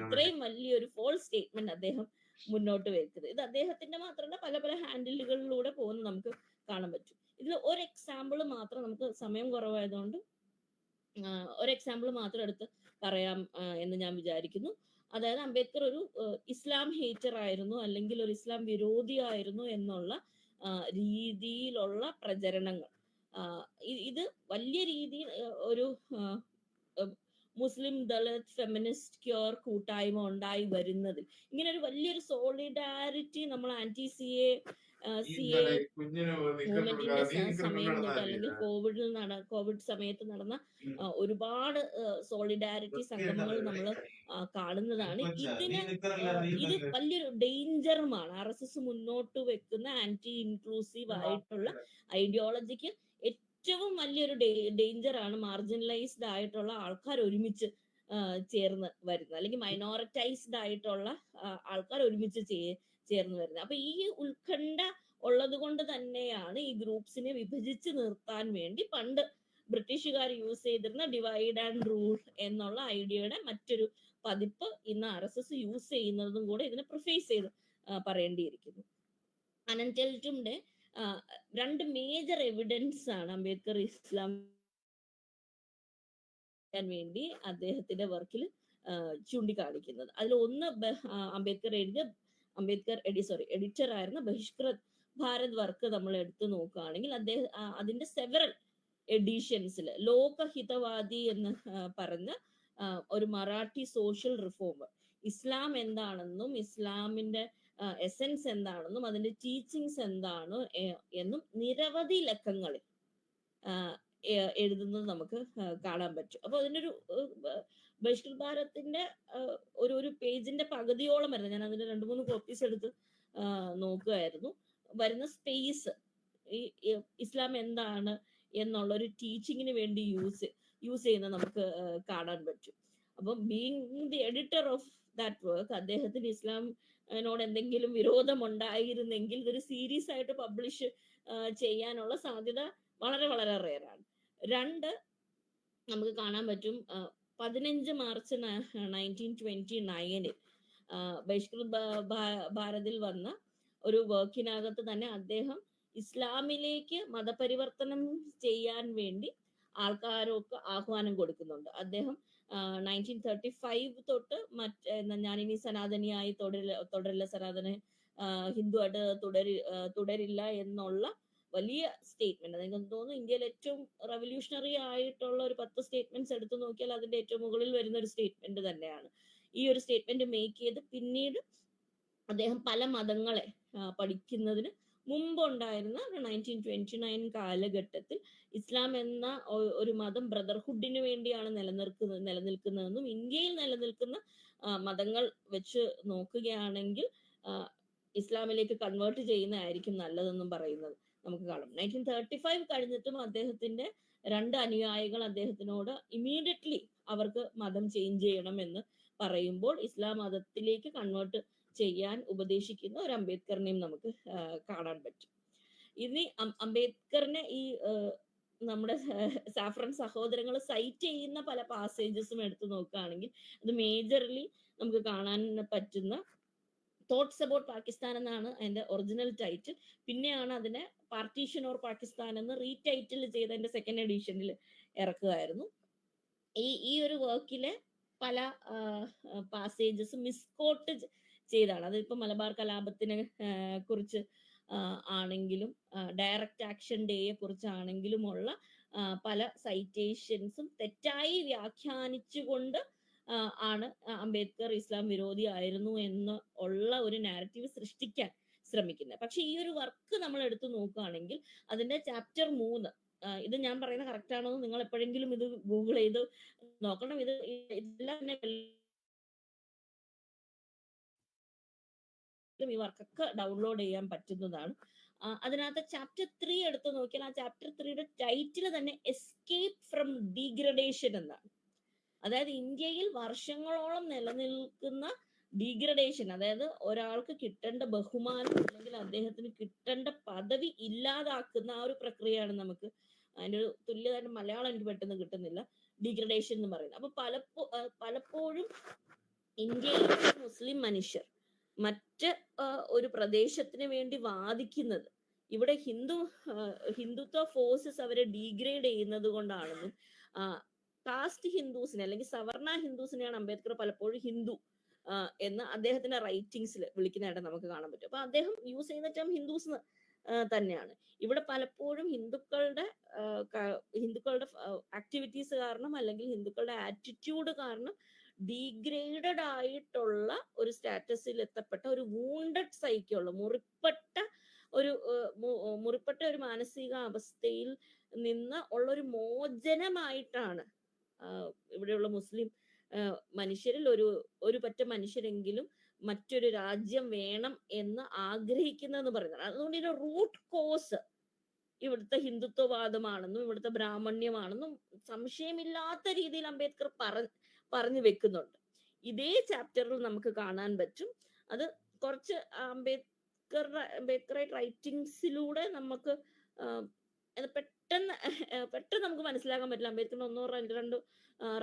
ഇത്രയും വലിയൊരു ഫോൾസ് സ്റ്റേറ്റ്മെന്റ് അദ്ദേഹം മുന്നോട്ട് വെക്കുന്നത്. ഇത് അദ്ദേഹത്തിന്റെ മാത്രമല്ല, പല പല ഹാൻഡിലുകളിലൂടെ പോകുന്ന നമുക്ക് കാണാൻ പറ്റും. ഇതിൽ ഒരു എക്സാമ്പിൾ മാത്രം, നമുക്ക് സമയം കുറവായതുകൊണ്ട് ഒരു എക്സാമ്പിൾ മാത്രം എടുത്ത് പറയാം എന്ന് ഞാൻ വിചാരിക്കുന്നു. അതായത് അംബേദ്കർ ഒരു ഇസ്ലാം ഹേറ്റർ ആയിരുന്നു, അല്ലെങ്കിൽ ഒരു ഇസ്ലാം വിരോധിയായിരുന്നു എന്നുള്ള രീതിയിലുള്ള പ്രചരണങ്ങൾ, ഇത് വലിയ രീതിയിൽ ഒരു മുസ്ലിം ദളിത് ഫെമിനിസ്റ്റ് ക്യൂർ കൂട്ടായ്മ ഉണ്ടായി വരുന്നതിൽ ഇങ്ങനെ ഒരു വലിയൊരു സോളിഡാരിറ്റി നമ്മൾ ആന്റി സി എ മൂവ്മെന്റിന്റെ സമയം തൊട്ട്, അല്ലെങ്കിൽ കോവിഡ് സമയത്ത് നടന്ന ഒരുപാട് സോളിഡാരിറ്റി സംഗമങ്ങൾ നമ്മൾ കാണുന്നതാണ്. ഇത് വലിയൊരു ഡേഞ്ചറുമാണ്. RSS മുന്നോട്ട് വെക്കുന്ന ആന്റി ഇൻക്ലൂസീവ് ആയിട്ടുള്ള ഐഡിയോളജിക്ക് ഏറ്റവും വലിയൊരു ഡേഞ്ചറാണ് മാർജിനലൈസ്ഡ് ആയിട്ടുള്ള ആൾക്കാർ ഒരുമിച്ച് ചേർന്ന് വരുന്നത്, അല്ലെങ്കിൽ മൈനോറിറ്റൈസ്ഡ് ആയിട്ടുള്ള ആൾക്കാർ ഒരുമിച്ച് ചേർന്ന് വരുന്നത്. അപ്പൊ ഈ ഉത്കണ്ഠ ഉള്ളത് കൊണ്ട് തന്നെയാണ് ഈ ഗ്രൂപ്പ്സിനെ വിഭജിച്ച് നിർത്താൻ വേണ്ടി പണ്ട് ബ്രിട്ടീഷുകാർ യൂസ് ചെയ്തിരുന്ന ഡിവൈഡ് ആൻഡ് റൂൾ എന്നുള്ള ഐഡിയയുടെ മറ്റൊരു പതിപ്പ് ഇന്ന് RSS യൂസ് ചെയ്യുന്നതും കൂടെ ഇതിനെ പ്രിഫേസ് ചെയ്ത് പറയേണ്ടിയിരിക്കുന്നു. ആനന്ദ് ടെൽറ്റുംഡെ 2 മേജർ എവിഡൻസ് ആണ് അംബേദ്കർ ഇസ്ലാം വേണ്ടി അദ്ദേഹത്തിന്റെ വർക്കിൽ ചൂണ്ടിക്കാണിക്കുന്നത്. അതിൽ ഒന്ന് അംബേദ്കർ എഡിറ്റർ ആയിരുന്ന ബഹിഷ്കൃത് ഭാരത് വർക്ക് നമ്മൾ എടുത്തു നോക്കുകയാണെങ്കിൽ അദ്ദേഹം അതിന്റെ സെവറൽ എഡിഷൻസിൽ ലോകഹിതവാദി എന്ന് പറഞ്ഞ ഒരു മറാഠി സോഷ്യൽ റിഫോമർ, ഇസ്ലാം എന്താണെന്നും ഇസ്ലാമിന്റെ എസൻസ് എന്താണെന്നും അതിന്റെ ടീച്ചിങ്സ് എന്താണ് എന്നും നിരവധി ലക്കങ്ങളിൽ എഴുതുന്നത് നമുക്ക് കാണാൻ പറ്റും. അപ്പൊ അതിൻ്റെ ഒരു ബഹിഷ്കൃത് ഭാരതത്തിന്റെ ഒരു പേജിന്റെ പകുതിയോളം വരുന്നത്, ഞാൻ അതിന്റെ 2-3 കോപ്പീസ് എടുത്ത് നോക്കുകയായിരുന്നു. വരുന്ന സ്പേസ് ഈ ഇസ്ലാം എന്താണ് എന്നുള്ള ഒരു ടീച്ചിങ്ങിന് വേണ്ടി യൂസ് ചെയ്യുന്നത് നമുക്ക് കാണാൻ പറ്റും. അപ്പം being the editor of that work, അദ്ദേഹത്തിന് ഇസ്ലാമിനോട് എന്തെങ്കിലും വിരോധം ഉണ്ടായിരുന്നെങ്കിൽ ഇതൊരു സീരീസ് ആയിട്ട് പബ്ലിഷ് ചെയ്യാനുള്ള സാധ്യത വളരെ വളരെ റെയറാണ്. രണ്ട്, നമുക്ക് കാണാൻ പറ്റും 15 മാർച്ച് 1929 ബഹിഷ്കൃത് ഭാരതിൽ വന്ന ഒരു വർക്കിനകത്ത് തന്നെ അദ്ദേഹം ഇസ്ലാമിലേക്ക് മതപരിവർത്തനം ചെയ്യാൻ വേണ്ടി ആൾക്കാരൊക്കെ ആഹ്വാനം കൊടുക്കുന്നുണ്ട്. അദ്ദേഹം 1935 തൊട്ട് ഞാനിനി സനാതനിയായി തുടരില്ല, സനാതന ഹിന്ദുവായിട്ട് തുടരില്ല എന്നുള്ള വലിയ സ്റ്റേറ്റ്മെന്റ്. എനിക്ക് തോന്നുന്നു ഇന്ത്യയിൽ ഏറ്റവും റവല്യൂഷണറി ആയിട്ടുള്ള ഒരു 10 സ്റ്റേറ്റ്മെന്റ്സ് എടുത്തു നോക്കിയാൽ അതിന്റെ ഏറ്റവും മുകളിൽ വരുന്ന ഒരു സ്റ്റേറ്റ്മെന്റ് തന്നെയാണ്. ഈ ഒരു സ്റ്റേറ്റ്മെന്റ് മേക്ക് ചെയ്ത് പിന്നീട് അദ്ദേഹം പല മതങ്ങളെ പഠിക്കുന്നതിന് മുമ്പുണ്ടായിരുന്ന 1929 കാലഘട്ടത്തിൽ ഇസ്ലാം എന്ന ഒരു മതം ബ്രദർഹുഡിന് വേണ്ടിയാണ് നിലനിൽക്കുന്നതെന്നും ഇന്ത്യയിൽ നിലനിൽക്കുന്ന മതങ്ങൾ വെച്ച് നോക്കുകയാണെങ്കിൽ ഇസ്ലാമിലേക്ക് കൺവേർട്ട് ചെയ്യുന്നതായിരിക്കും നല്ലതെന്നും പറയുന്നത് നമുക്ക് കാണാം. 1935 കഴിഞ്ഞിട്ടും അദ്ദേഹത്തിന്റെ 2 അനുയായികൾ അദ്ദേഹത്തിനോട് ഇമ്മീഡിയറ്റ്ലി അവർക്ക് മതം ചേഞ്ച് ചെയ്യണം എന്ന് പറയുമ്പോൾ ഇസ്ലാം മതത്തിലേക്ക് കൺവേർട്ട് ചെയ്യാൻ ഉപദേശിക്കുന്ന ഒരു അംബേദ്കറിനെയും നമുക്ക് കാണാൻ പറ്റും. ഇനി അംബേദ്കറിനെ ഈ നമ്മുടെ സാഫ്രൻ സഹോദരങ്ങൾ സൈറ്റ് ചെയ്യുന്ന പല പാസേജസും എടുത്തു നോക്കുകയാണെങ്കിൽ അത് മേജർലി നമുക്ക് കാണാൻ പറ്റുന്ന തോട്ട്സ് അബൌട്ട് പാകിസ്ഥാൻ എന്നാണ് അതിന്റെ ഒറിജിനൽ ടൈറ്റിൽ. പിന്നെയാണ് അതിനെ പാർട്ടീഷൻ ഓർ പാകിസ്ഥാൻ എന്ന് റീടൈറ്റിൽ ചെയ്ത് അതിന്റെ സെക്കൻഡ് എഡിഷനിൽ ഇറക്കുകയായിരുന്നു. ഈ ഒരു വർക്കിലെ പല പാസേജസും മിസ്കോട്ട് ചെയ്താണ്. അതിപ്പോ മലബാർ കലാപത്തിനെ കുറിച്ച് ആണെങ്കിലും ഡയറക്റ്റ് ആക്ഷൻ ഡേയെ കുറിച്ചാണെങ്കിലുമുള്ള പല സൈറ്റേഷൻസും തെറ്റായി വ്യാഖ്യാനിച്ചുകൊണ്ട് ആണ് അംബേദ്കർ ഇസ്ലാം വിരോധി ആയിരുന്നു എന്ന് ഉള്ള ഒരു നാരറ്റീവ് സൃഷ്ടിക്കാൻ ശ്രമിക്കുന്നത്. പക്ഷെ ഈ ഒരു വർക്ക് നമ്മൾ എടുത്തു നോക്കുകയാണെങ്കിൽ അതിന്റെ ചാപ്റ്റർ 3, ഇത് ഞാൻ പറയുന്നത് കറക്റ്റ് ആണോ എന്ന് നിങ്ങൾ എപ്പോഴെങ്കിലും ഇത് ഗൂഗിൾ ചെയ്ത് നോക്കണം. ഇതെല്ലാം തന്നെ ഈ വർക്കൊക്കെ ഡൗൺലോഡ് ചെയ്യാൻ പറ്റുന്നതാണ്. അതിനകത്ത് ചാപ്റ്റർ 3 എടുത്ത് നോക്കിയാൽ ആ ചാപ്റ്റർ 3യുടെ ടൈറ്റിൽ തന്നെ എസ്കേപ്പ് ഫ്രം ഡീഗ്രഡേഷൻ എന്നാണ്. അതായത് ഇന്ത്യയിൽ വർഷങ്ങളോളം നിലനിൽക്കുന്ന ഡീഗ്രഡേഷൻ, അതായത് ഒരാൾക്ക് കിട്ടേണ്ട ബഹുമാനം അല്ലെങ്കിൽ അദ്ദേഹത്തിന് കിട്ടേണ്ട പദവി ഇല്ലാതാക്കുന്ന ആ ഒരു പ്രക്രിയയാണ് നമുക്ക് അതിന്റെ ഒരു തുല്യതായിട്ട് മലയാളം എനിക്ക് പെട്ടെന്ന് കിട്ടുന്നില്ല, ഡീഗ്രഡേഷൻ എന്ന് പറയുന്നത്. അപ്പൊ പലപ്പോഴും ഇന്ത്യയിലെ മുസ്ലിം മനുഷ്യർ മറ്റ് ഒരു പ്രദേശത്തിന് വേണ്ടി വാദിക്കുന്നത് ഇവിടെ ഹിന്ദുത്വ ഫോഴ്സസ് അവരെ ഡീഗ്രേഡ് ചെയ്യുന്നത് കൊണ്ടാണെന്നും കാസ്റ്റ് ഹിന്ദുസിനെ അല്ലെങ്കിൽ സവർണ ഹിന്ദുസിനെയാണ് അംബേദ്കർ പലപ്പോഴും ഹിന്ദു എന്ന് അദ്ദേഹത്തിന്റെ റൈറ്റിങ്സിൽ വിളിക്കുന്നതായിട്ട് നമുക്ക് കാണാൻ പറ്റും. അപ്പൊ അദ്ദേഹം യൂസ് ചെയ്യുന്ന ടേം ഹിന്ദുസ് തന്നെയാണ്. ഇവിടെ പലപ്പോഴും ഹിന്ദുക്കളുടെ ആക്ടിവിറ്റീസ് കാരണം അല്ലെങ്കിൽ ഹിന്ദുക്കളുടെ ആറ്റിറ്റ്യൂഡ് കാരണം ഡീഗ്രേഡഡ് ആയിട്ടുള്ള ഒരു സ്റ്റാറ്റസിൽ എത്തപ്പെട്ട ഒരു വൂണ്ടഡ് സൈക്കുള്ള മുറിപ്പെട്ട ഒരു മാനസിക അവസ്ഥയിൽ നിന്ന് ഉള്ള ഒരു മോചനമായിട്ടാണ് ഇവിടെയുള്ള മുസ്ലിം മനുഷ്യരിൽ ഒരു പറ്റ മനുഷ്യരെങ്കിലും മറ്റൊരു രാജ്യം വേണം എന്ന് ആഗ്രഹിക്കുന്നതെന്ന് പറയുന്നത്. അതുകൊണ്ട് ഇതിന്റെ റൂട്ട് കോസ് ഇവിടുത്തെ ഹിന്ദുത്വവാദമാണെന്നും ഇവിടുത്തെ ബ്രാഹ്മണ്യമാണെന്നും സംശയമില്ലാത്ത രീതിയിൽ അംബേദ്കർ പറഞ്ഞു വെക്കുന്നുണ്ട്. ഇതേ ചാപ്റ്ററിൽ നമുക്ക് കാണാൻ പറ്റും. അത് കുറച്ച് അംബേദ്കർ റൈറ്റിങ്സിലൂടെ നമുക്ക് പെട്ടെന്ന് നമുക്ക് മനസ്സിലാക്കാൻ പറ്റില്ല. അംബേദ്കറിന്റെ 1-2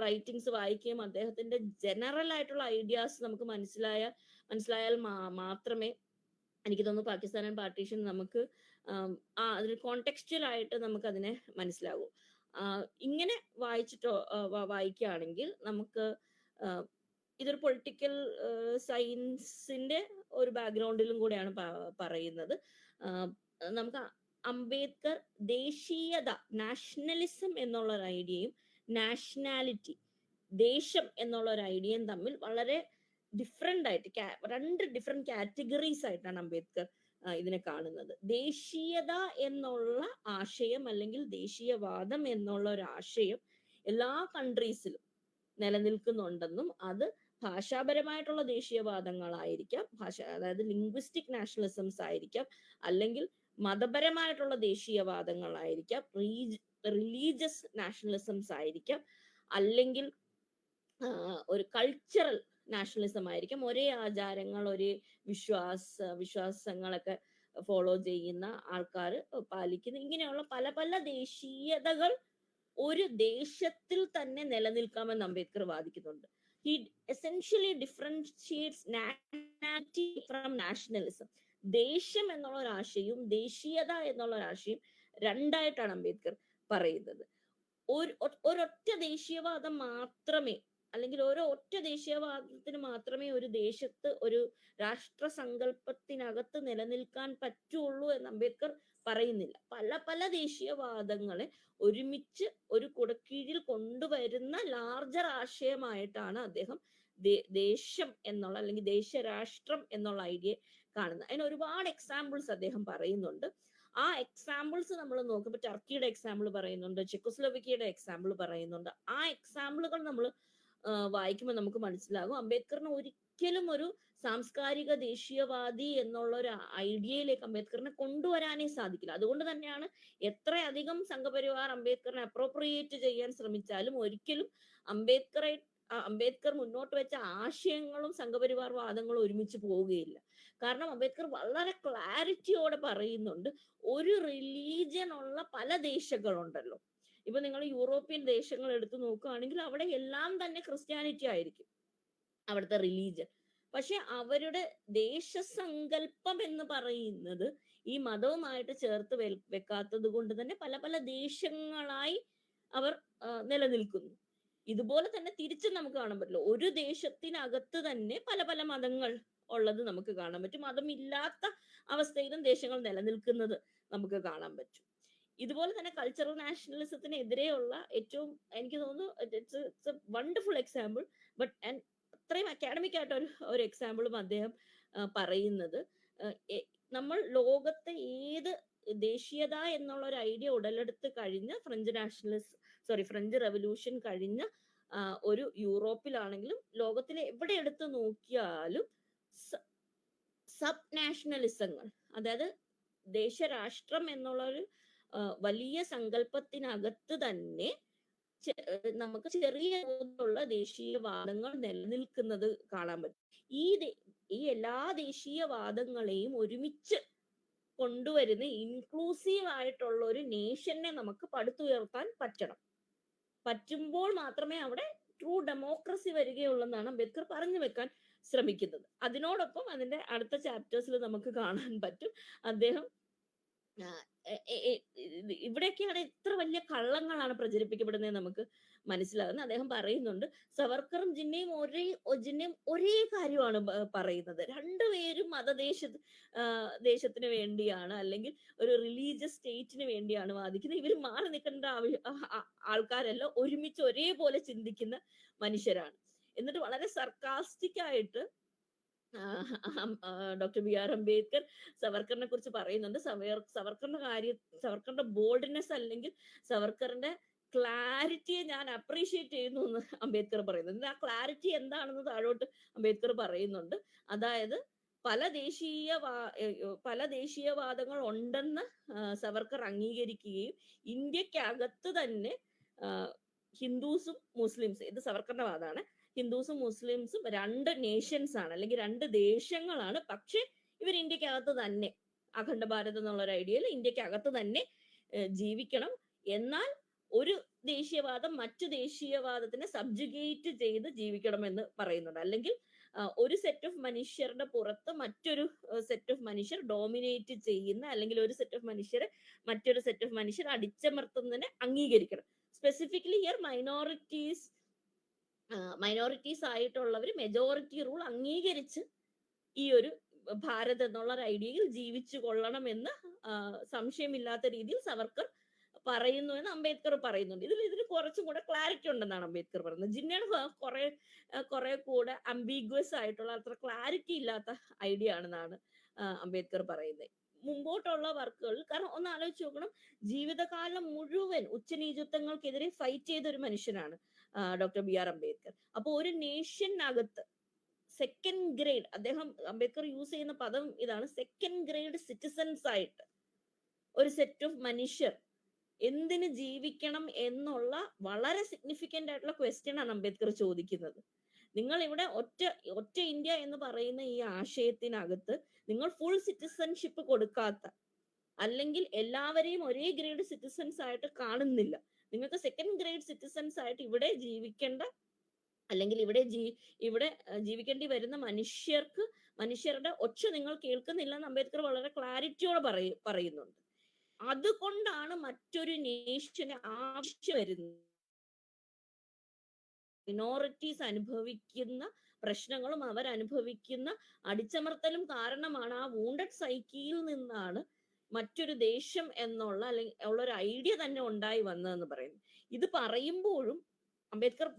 റൈറ്റിങ്സ് വായിക്കുകയും അദ്ദേഹത്തിന്റെ ജനറൽ ആയിട്ടുള്ള ഐഡിയാസ് നമുക്ക് മനസ്സിലായാൽ മാത്രമേ എനിക്ക് തോന്നുന്നു പാകിസ്ഥാൻ ആൻഡ് പാർട്ടീഷൻ നമുക്ക് അതിന് കോണ്ടെക്സ്ച്വൽ ആയിട്ട് നമുക്ക് അതിനെ മനസ്സിലാവൂ. ഇങ്ങനെ വായിക്കുകയാണെങ്കിൽ നമുക്ക് ഇതൊരു പൊളിറ്റിക്കൽ സയൻസിന്റെ ഒരു ബാക്ക്ഗ്രൗണ്ടിലും കൂടെയാണ് പറയുന്നത്. നമുക്ക് അംബേദ്കർ ദേശീയത, നാഷണലിസം എന്നുള്ള ഒരു ഐഡിയയും നാഷണാലിറ്റി, ദേശം എന്നുള്ള ഒരു ഐഡിയയും തമ്മിൽ വളരെ ഡിഫറെന്റ് ആയിട്ട് 2 ഡിഫറെന്റ് കാറ്റഗറീസ് ആയിട്ടാണ് അംബേദ്കർ ഇതിനെ കാണുന്നത്. ദേശീയത എന്നുള്ള ആശയം അല്ലെങ്കിൽ ദേശീയവാദം എന്നുള്ള ഒരു ആശയം എല്ലാ കൺട്രീസിലും നിലനിൽക്കുന്നുണ്ടെന്നും അത് ഭാഷാപരമായിട്ടുള്ള ദേശീയവാദങ്ങളായിരിക്കാം, അതായത് ലിംഗ്വിസ്റ്റിക് നാഷണലിസംസ് ആയിരിക്കാം, അല്ലെങ്കിൽ മതപരമായിട്ടുള്ള ദേശീയവാദങ്ങളായിരിക്കാം, റിലീജിയസ് നാഷണലിസംസ് ആയിരിക്കാം, അല്ലെങ്കിൽ ഒരു കൾച്ചറൽ നാഷണലിസം ആയിരിക്കും. ഒരേ ആചാരങ്ങൾ, ഒരേ വിശ്വാസങ്ങളൊക്കെ ഫോളോ ചെയ്യുന്ന ആൾക്കാർ പാലിക്കുന്ന ഇങ്ങനെയുള്ള പല പല ദേശീയതകൾ ഒരു ദേശത്തിൽ തന്നെ നിലനിൽക്കാമെന്ന് അംബേദ്കർ വാദിക്കുന്നുണ്ട്. He essentially differentiates nationality from nationalism. ദേശം എന്നുള്ള ഒരു ആശയവും ദേശീയത എന്നുള്ള ഒരു ആശയം രണ്ടായിട്ടാണ് അംബേദ്കർ പറയുന്നത്. ഒരൊറ്റ ദേശീയവാദം മാത്രമേ, അല്ലെങ്കിൽ ഒറ്റ ദേശീയവാദത്തിന് മാത്രമേ ഒരു ദേശത്ത് ഒരു രാഷ്ട്രസങ്കല്പത്തിനകത്ത് നിലനിൽക്കാൻ പറ്റുള്ളൂ എന്ന് അംബേദ്കർ പറയുന്നില്ല. പല പല ദേശീയവാദങ്ങളെ ഒരുമിച്ച് ഒരു കുടക്കീഴിൽ കൊണ്ടുവരുന്ന ലാർജർ ആശയമായിട്ടാണ് അദ്ദേഹം ദേശം എന്നുള്ള, അല്ലെങ്കിൽ ദേശരാഷ്ട്രം എന്നുള്ള ഐഡിയ കാണുന്നത്. അതിന് ഒരുപാട് എക്സാമ്പിൾസ് അദ്ദേഹം പറയുന്നുണ്ട്. ആ എക്സാമ്പിൾസ് നമ്മൾ നോക്കുമ്പോൾ ടർക്കിയുടെ എക്സാമ്പിൾ പറയുന്നുണ്ട്, ചെക്കോസ്ലോവക്കിയയുടെ എക്സാമ്പിൾ പറയുന്നുണ്ട്. ആ എക്സാമ്പിളുകൾ നമ്മൾ വായിക്കുമ്പോൾ നമുക്ക് മനസ്സിലാകും അംബേദ്കറിന് ഒരിക്കലും ഒരു സാംസ്കാരിക ദേശീയവാദി എന്നുള്ള ഒരു ഐഡിയയിലേക്ക് അംബേദ്കറിനെ കൊണ്ടുവരാനേ സാധിക്കില്ല. അതുകൊണ്ട് തന്നെയാണ് എത്രയധികം സംഘപരിവാർ അംബേദ്കറിനെ അപ്രോപ്രിയേറ്റ് ചെയ്യാൻ ശ്രമിച്ചാലും ഒരിക്കലും അംബേദ്കർ മുന്നോട്ട് വെച്ച ആശയങ്ങളും സംഘപരിവാർ വാദങ്ങളും ഒരുമിച്ച് പോവുകയില്ല. കാരണം അംബേദ്കർ വളരെ ക്ലാരിറ്റിയോടെ പറയുന്നുണ്ട്, ഒരു റിലീജിയൻ ഉള്ള പല ദേശങ്ങളുണ്ടല്ലോ. ഇപ്പൊ നിങ്ങൾ യൂറോപ്യൻ ദേശങ്ങൾ എടുത്തു നോക്കുകയാണെങ്കിൽ അവിടെ എല്ലാം തന്നെ ക്രിസ്ത്യാനിറ്റി ആയിരിക്കും അവിടുത്തെ റിലീജിയൻ. പക്ഷെ അവരുടെ ദേശസങ്കല്പം എന്ന് പറയുന്നത് ഈ മതവുമായിട്ട് ചേർത്ത് വെക്കാത്തത് കൊണ്ട് തന്നെ പല പല ദേശങ്ങളായി അവർ നിലനിൽക്കുന്നു. ഇതുപോലെ തന്നെ തിരിച്ചും നമുക്ക് കാണാൻ പറ്റില്ല. ഒരു ദേശത്തിനകത്ത് തന്നെ പല പല മതങ്ങൾ ഉള്ളത് നമുക്ക് കാണാൻ പറ്റും. മതമില്ലാത്ത അവസ്ഥയിലും ദേശങ്ങൾ നിലനിൽക്കുന്നത് നമുക്ക് കാണാൻ പറ്റും. ഇതുപോലെ തന്നെ കൾച്ചറൽ നാഷണലിസത്തിനെതിരെയുള്ള ഏറ്റവും, എനിക്ക് തോന്നുന്നു, it's A wonderful example, but അത്രയും അക്കാഡമിക് ആയിട്ട് ഒരു എക്സാമ്പിളും അദ്ദേഹം പറയുന്നത്, നമ്മൾ ലോകത്തെ ഏത് ദേശീയത എന്നുള്ള ഒരു ഐഡിയ ഉടലെടുത്ത് കഴിഞ്ഞ ഫ്രഞ്ച് റെവല്യൂഷൻ കഴിഞ്ഞ ഒരു യൂറോപ്പിലാണെങ്കിലും ലോകത്തിലെ എവിടെ എടുത്ത് നോക്കിയാലും സബ് നാഷണലിസങ്ങൾ, അതായത് ദേശരാഷ്ട്രം എന്നുള്ളൊരു വലിയ സങ്കല്പത്തിനകത്ത് തന്നെ നമുക്ക് ചെറിയ തോതിലുള്ള ദേശീയവാദങ്ങൾ നിലനിൽക്കുന്നത് കാണാൻ പറ്റും. ഈ എല്ലാ ദേശീയവാദങ്ങളെയും ഒരുമിച്ച് കൊണ്ടുവരുന്ന ഇൻക്ലൂസീവ് ആയിട്ടുള്ള ഒരു നേഷനെ നമുക്ക് പടുത്തുയർത്താൻ പറ്റുമ്പോൾ മാത്രമേ അവിടെ ട്രൂ ഡെമോക്രസി വരികയുള്ളെന്നാണ് അംബേദ്കർ പറഞ്ഞു വെക്കാൻ ശ്രമിക്കുന്നത്. അതിനോടൊപ്പം അതിന്റെ അടുത്ത ചാപ്റ്റേഴ്സിൽ നമുക്ക് കാണാൻ പറ്റും അദ്ദേഹം ഇവിടെയൊക്കെയാണ് എത്ര വലിയ കള്ളങ്ങളാണ് പ്രചരിപ്പിക്കപ്പെടുന്നത് നമുക്ക് മനസ്സിലാകുന്നത്. അദ്ദേഹം പറയുന്നുണ്ട്, സവർക്കറും ജിന്നയും ഒരേ കാര്യമാണ് പറയുന്നത്. രണ്ടുപേരും ദേശത്തിന് വേണ്ടിയാണ്, അല്ലെങ്കിൽ ഒരു റിലീജിയസ് സ്റ്റേറ്റിന് വേണ്ടിയാണ് വാദിക്കുന്നത്. ഇവർ മാറി നിൽക്കേണ്ട ആൾക്കാരല്ല, ഒരുമിച്ച് ഒരേപോലെ ചിന്തിക്കുന്ന മനുഷ്യരാണ്. എന്നിട്ട് വളരെ സർക്കാസ്റ്റിക് ആയിട്ട് ഡോക്ടർ ബി ആർ അംബേദ്കർ സവർക്കറിനെ കുറിച്ച് പറയുന്നുണ്ട്. സവർക്കറിന്റെ ബോൾഡ്നെസ് അല്ലെങ്കിൽ സവർക്കറിന്റെ ക്ലാരിറ്റിയെ ഞാൻ അപ്രീഷിയേറ്റ് ചെയ്യുന്നു എന്ന് അംബേദ്കർ പറയുന്നുണ്ട്. ആ ക്ലാരിറ്റി എന്താണെന്ന് താഴോട്ട് അംബേദ്കർ പറയുന്നുണ്ട്. അതായത് പല ദേശീയവാദങ്ങൾ ഉണ്ടെന്ന് സവർക്കർ അംഗീകരിക്കുകയും ഇന്ത്യക്കകത്ത് തന്നെ ഹിന്ദുസും മുസ്ലിംസും, ഇത് സവർക്കറിന്റെ വാദമാണ്, ഹിന്ദുസും മുസ്ലിംസും രണ്ട് നേഷൻസ് ആണ്, അല്ലെങ്കിൽ രണ്ട് ദേശങ്ങളാണ്. പക്ഷെ ഇവർ ഇന്ത്യക്കകത്ത് തന്നെ, അഖണ്ഡ ഭാരതം എന്നുള്ള ഒരു ഐഡിയയിൽ ഇന്ത്യക്കകത്ത് തന്നെ ജീവിക്കണം. എന്നാൽ ഒരു ദേശീയവാദം മറ്റു ദേശീയവാദത്തിനെ സബ്ജുഗേറ്റ് ചെയ്ത് ജീവിക്കണം എന്ന് പറയുന്നുണ്ട്. അല്ലെങ്കിൽ ഒരു സെറ്റ് ഓഫ് മനുഷ്യരുടെ പുറത്ത് മറ്റൊരു സെറ്റ് ഓഫ് മനുഷ്യർ ഡോമിനേറ്റ് ചെയ്യുന്ന, അല്ലെങ്കിൽ ഒരു സെറ്റ് ഓഫ് മനുഷ്യരെ മറ്റൊരു സെറ്റ് ഓഫ് മനുഷ്യർ അടിച്ചമർത്തുന്നതിനെ അംഗീകരിക്കണം. സ്പെസിഫിക്കലി ഹിയർ മൈനോറിറ്റീസ് ആയിട്ടുള്ളവർ മെജോറിറ്റി റൂൾ അംഗീകരിച്ച് ഈ ഒരു ഭാരത് എന്നുള്ള ഒരു ഐഡിയയിൽ ജീവിച്ചു കൊള്ളണമെന്ന് സംശയമില്ലാത്ത രീതിയിൽ സവർക്കർ പറയുന്നു എന്ന് അംബേദ്കർ പറയുന്നുണ്ട്. ഇതിന് കുറച്ചും കൂടെ ക്ലാരിറ്റി ഉണ്ടെന്നാണ് അംബേദ്കർ പറയുന്നത്. ജിന്നയുടെ കുറെ കൂടെ അംബിഗ്വസ് ആയിട്ടുള്ള, അത്ര ക്ലാരിറ്റി ഇല്ലാത്ത ഐഡിയ ആണെന്നാണ് അംബേദ്കർ പറയുന്നത്. മുമ്പോട്ടുള്ള വർക്കുകളിൽ, കാരണം ഒന്ന് ആലോചിച്ച് നോക്കണം, ജീവിതകാലം മുഴുവൻ ഉച്ചനീചത്വങ്ങൾക്കെതിരെ ഫൈറ്റ് ചെയ്ത ഒരു മനുഷ്യനാണ് ഡോക്ടർ ബി ആർ അംബേദ്കർ. അപ്പൊ ഒരു നേഷനകത്ത് സെക്കൻഡ് ഗ്രേഡ്, അദ്ദേഹം അംബേദ്കർ യൂസ് ചെയ്യുന്ന പദം ഇതാണ്, സെക്കൻഡ് ഗ്രേഡ് സിറ്റിസൺസ് ആയിട്ട് ഒരു സെറ്റ് ഓഫ് മനുഷ്യർ എന്തിന് ജീവിക്കണം എന്നുള്ള വളരെ സിഗ്നിഫിക്കന്റ് ആയിട്ടുള്ള ക്വസ്റ്റ്യൻ ആണ് അംബേദ്കർ ചോദിക്കുന്നത്. നിങ്ങൾ ഇവിടെ ഒറ്റ ഇന്ത്യ എന്ന് പറയുന്ന ഈ ആശയത്തിനകത്ത് നിങ്ങൾ ഫുൾ സിറ്റിസൺഷിപ്പ് കൊടുക്കാത്ത, അല്ലെങ്കിൽ എല്ലാവരെയും ഒരേ ഗ്രേഡ് സിറ്റിസൺസ് ആയിട്ട് കാണുന്നില്ല, നിങ്ങൾക്ക് സെക്കൻഡ് ഗ്രേഡ് സിറ്റിസൺസ് ആയിട്ട് ഇവിടെ ജീവിക്കേണ്ട, അല്ലെങ്കിൽ ഇവിടെ ജീവിക്കേണ്ടി വരുന്ന മനുഷ്യരുടെ ഒച്ച നിങ്ങൾ കേൾക്കുന്നില്ല എന്ന് അംബേദ്കർ വളരെ ക്ലാരിറ്റിയോടെ പറയുന്നുണ്ട്. അതുകൊണ്ടാണ് മറ്റൊരു നേഷന് ആവശ്യം വരുന്നത്. മിനോറിറ്റീസ് അനുഭവിക്കുന്ന പ്രശ്നങ്ങളും അവരനുഭവിക്കുന്ന അടിച്ചമർത്തലും കാരണമാണ് ആ വൂണ്ടഡ് സൈക്കിയിൽ നിന്നാണ് മറ്റൊരു ദേശം എന്നുള്ള അല്ലെങ്കിൽ ഉള്ളൊരു ഐഡിയ തന്നെ ഉണ്ടായി വന്നതെന്ന് പറയുന്നു. ഇത് പറയുമ്പോഴും അംബേദ്കർ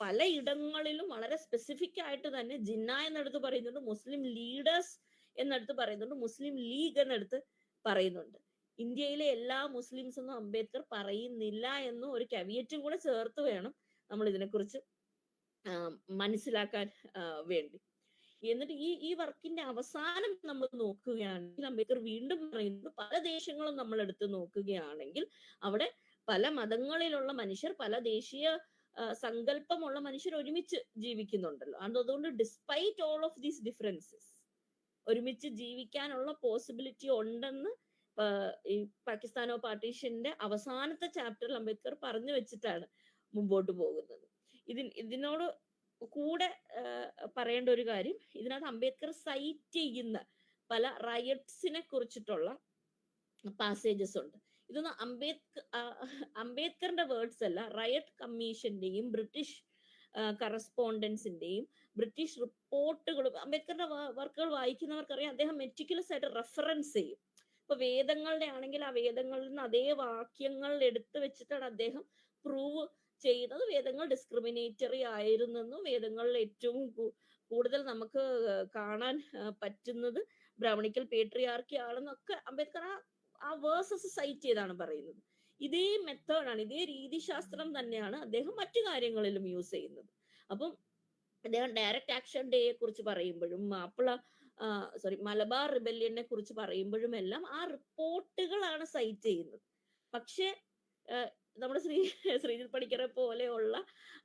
പലയിടങ്ങളിലും വളരെ സ്പെസിഫിക് ആയിട്ട് തന്നെ ജിന്ന എന്നെടുത്ത് പറയുന്നുണ്ട്, മുസ്ലിം ലീഡേഴ്സ് എന്നെടുത്ത് പറയുന്നുണ്ട്, മുസ്ലിം ലീഗ് എന്നെടുത്ത് പറയുന്നുണ്ട്. ഇന്ത്യയിലെ എല്ലാ മുസ്ലിംസ് ഒന്നും അംബേദ്കർ പറയുന്നില്ല എന്നും ഒരു കവിയറ്റും കൂടെ ചേർത്ത് വേണം നമ്മൾ ഇതിനെക്കുറിച്ച് മനസ്സിലാക്കാൻ വേണ്ടി. എന്നിട്ട് ഈ വർക്കിന്റെ അവസാനം നമ്മൾ നോക്കുകയാണെങ്കിൽ അംബേദ്കർ വീണ്ടും പറയുന്നത്, പല ദേശങ്ങളും നമ്മൾ എടുത്ത് നോക്കുകയാണെങ്കിൽ അവിടെ പല മതങ്ങളിലുള്ള മനുഷ്യർ, പല ദേശീയ സങ്കല്പമുള്ള മനുഷ്യർ ഒരുമിച്ച് ജീവിക്കുന്നുണ്ടല്ലോ. അതുകൊണ്ട് despite all of these differences ഒരുമിച്ച് ജീവിക്കാനുള്ള പോസിബിലിറ്റി ഉണ്ടെന്ന് ഈ പാകിസ്ഥാനോ പാർട്ടീഷന്റെ അവസാനത്തെ ചാപ്റ്ററിൽ അംബേദ്കർ പറഞ്ഞു വെച്ചിട്ടാണ് മുമ്പോട്ട് പോകുന്നത്. ഇതിനോട് കൂടെ പറയേണ്ട ഒരു കാര്യം, ഇതിനകത്ത് അംബേദ്കർ സൈറ്റ് ചെയ്യുന്ന പല റയറ്റ്സിനെ കുറിച്ചിട്ടുള്ള പാസേജസ് ഉണ്ട്. ഇതൊന്നും അംബേദ്കറിന്റെ വേർഡ്സ് അല്ല, റയറ്റ് കമ്മീഷന്റെയും ബ്രിട്ടീഷ് കറസ്പോണ്ടൻസിന്റെയും ബ്രിട്ടീഷ് റിപ്പോർട്ടുകളും അംബേദ്കറിന്റെ വർക്കുകൾ വായിക്കുന്നവർക്കറിയാം, അദ്ദേഹം മെറ്റിക്കുലസ് ആയിട്ട് റെഫറൻസ് ചെയ്യും. ഇപ്പൊ വേദങ്ങളുടെ ആണെങ്കിൽ ആ വേദങ്ങളിൽ നിന്ന് അതേ വാക്യങ്ങൾ എടുത്തു വെച്ചിട്ടാണ് അദ്ദേഹം പ്രൂവ് ചെയ്യുന്നത് വേദങ്ങൾ ഡിസ്ക്രിമിനേറ്ററി ആയിരുന്നെന്നും വേദങ്ങളിൽ ഏറ്റവും കൂടുതൽ നമുക്ക് കാണാൻ പറ്റുന്നത് ബ്രാഹ്മണിക്കൽ പേട്രിയാർക്കി ആണെന്നൊക്കെ അംബേദ്കർ ആ വേഴ്സസ് സൈറ്റ് ചെയ്താണ് പറയുന്നത്. ഇതേ മെത്തേഡാണ്, ഇതേ രീതിശാസ്ത്രം തന്നെയാണ് അദ്ദേഹം മറ്റു കാര്യങ്ങളിലും യൂസ് ചെയ്യുന്നത്. അപ്പം അദ്ദേഹം ഡയറക്റ്റ് ആക്ഷൻ ഡേയെ കുറിച്ച് പറയുമ്പോഴും മലബാർ റിബല്യനെ കുറിച്ച് പറയുമ്പോഴും എല്ലാം ആ റിപ്പോർട്ടുകളാണ് സൈറ്റ് ചെയ്യുന്നത്. പക്ഷെ നമ്മുടെ ശ്രീജിത് പണിക്കരെ പോലെയുള്ള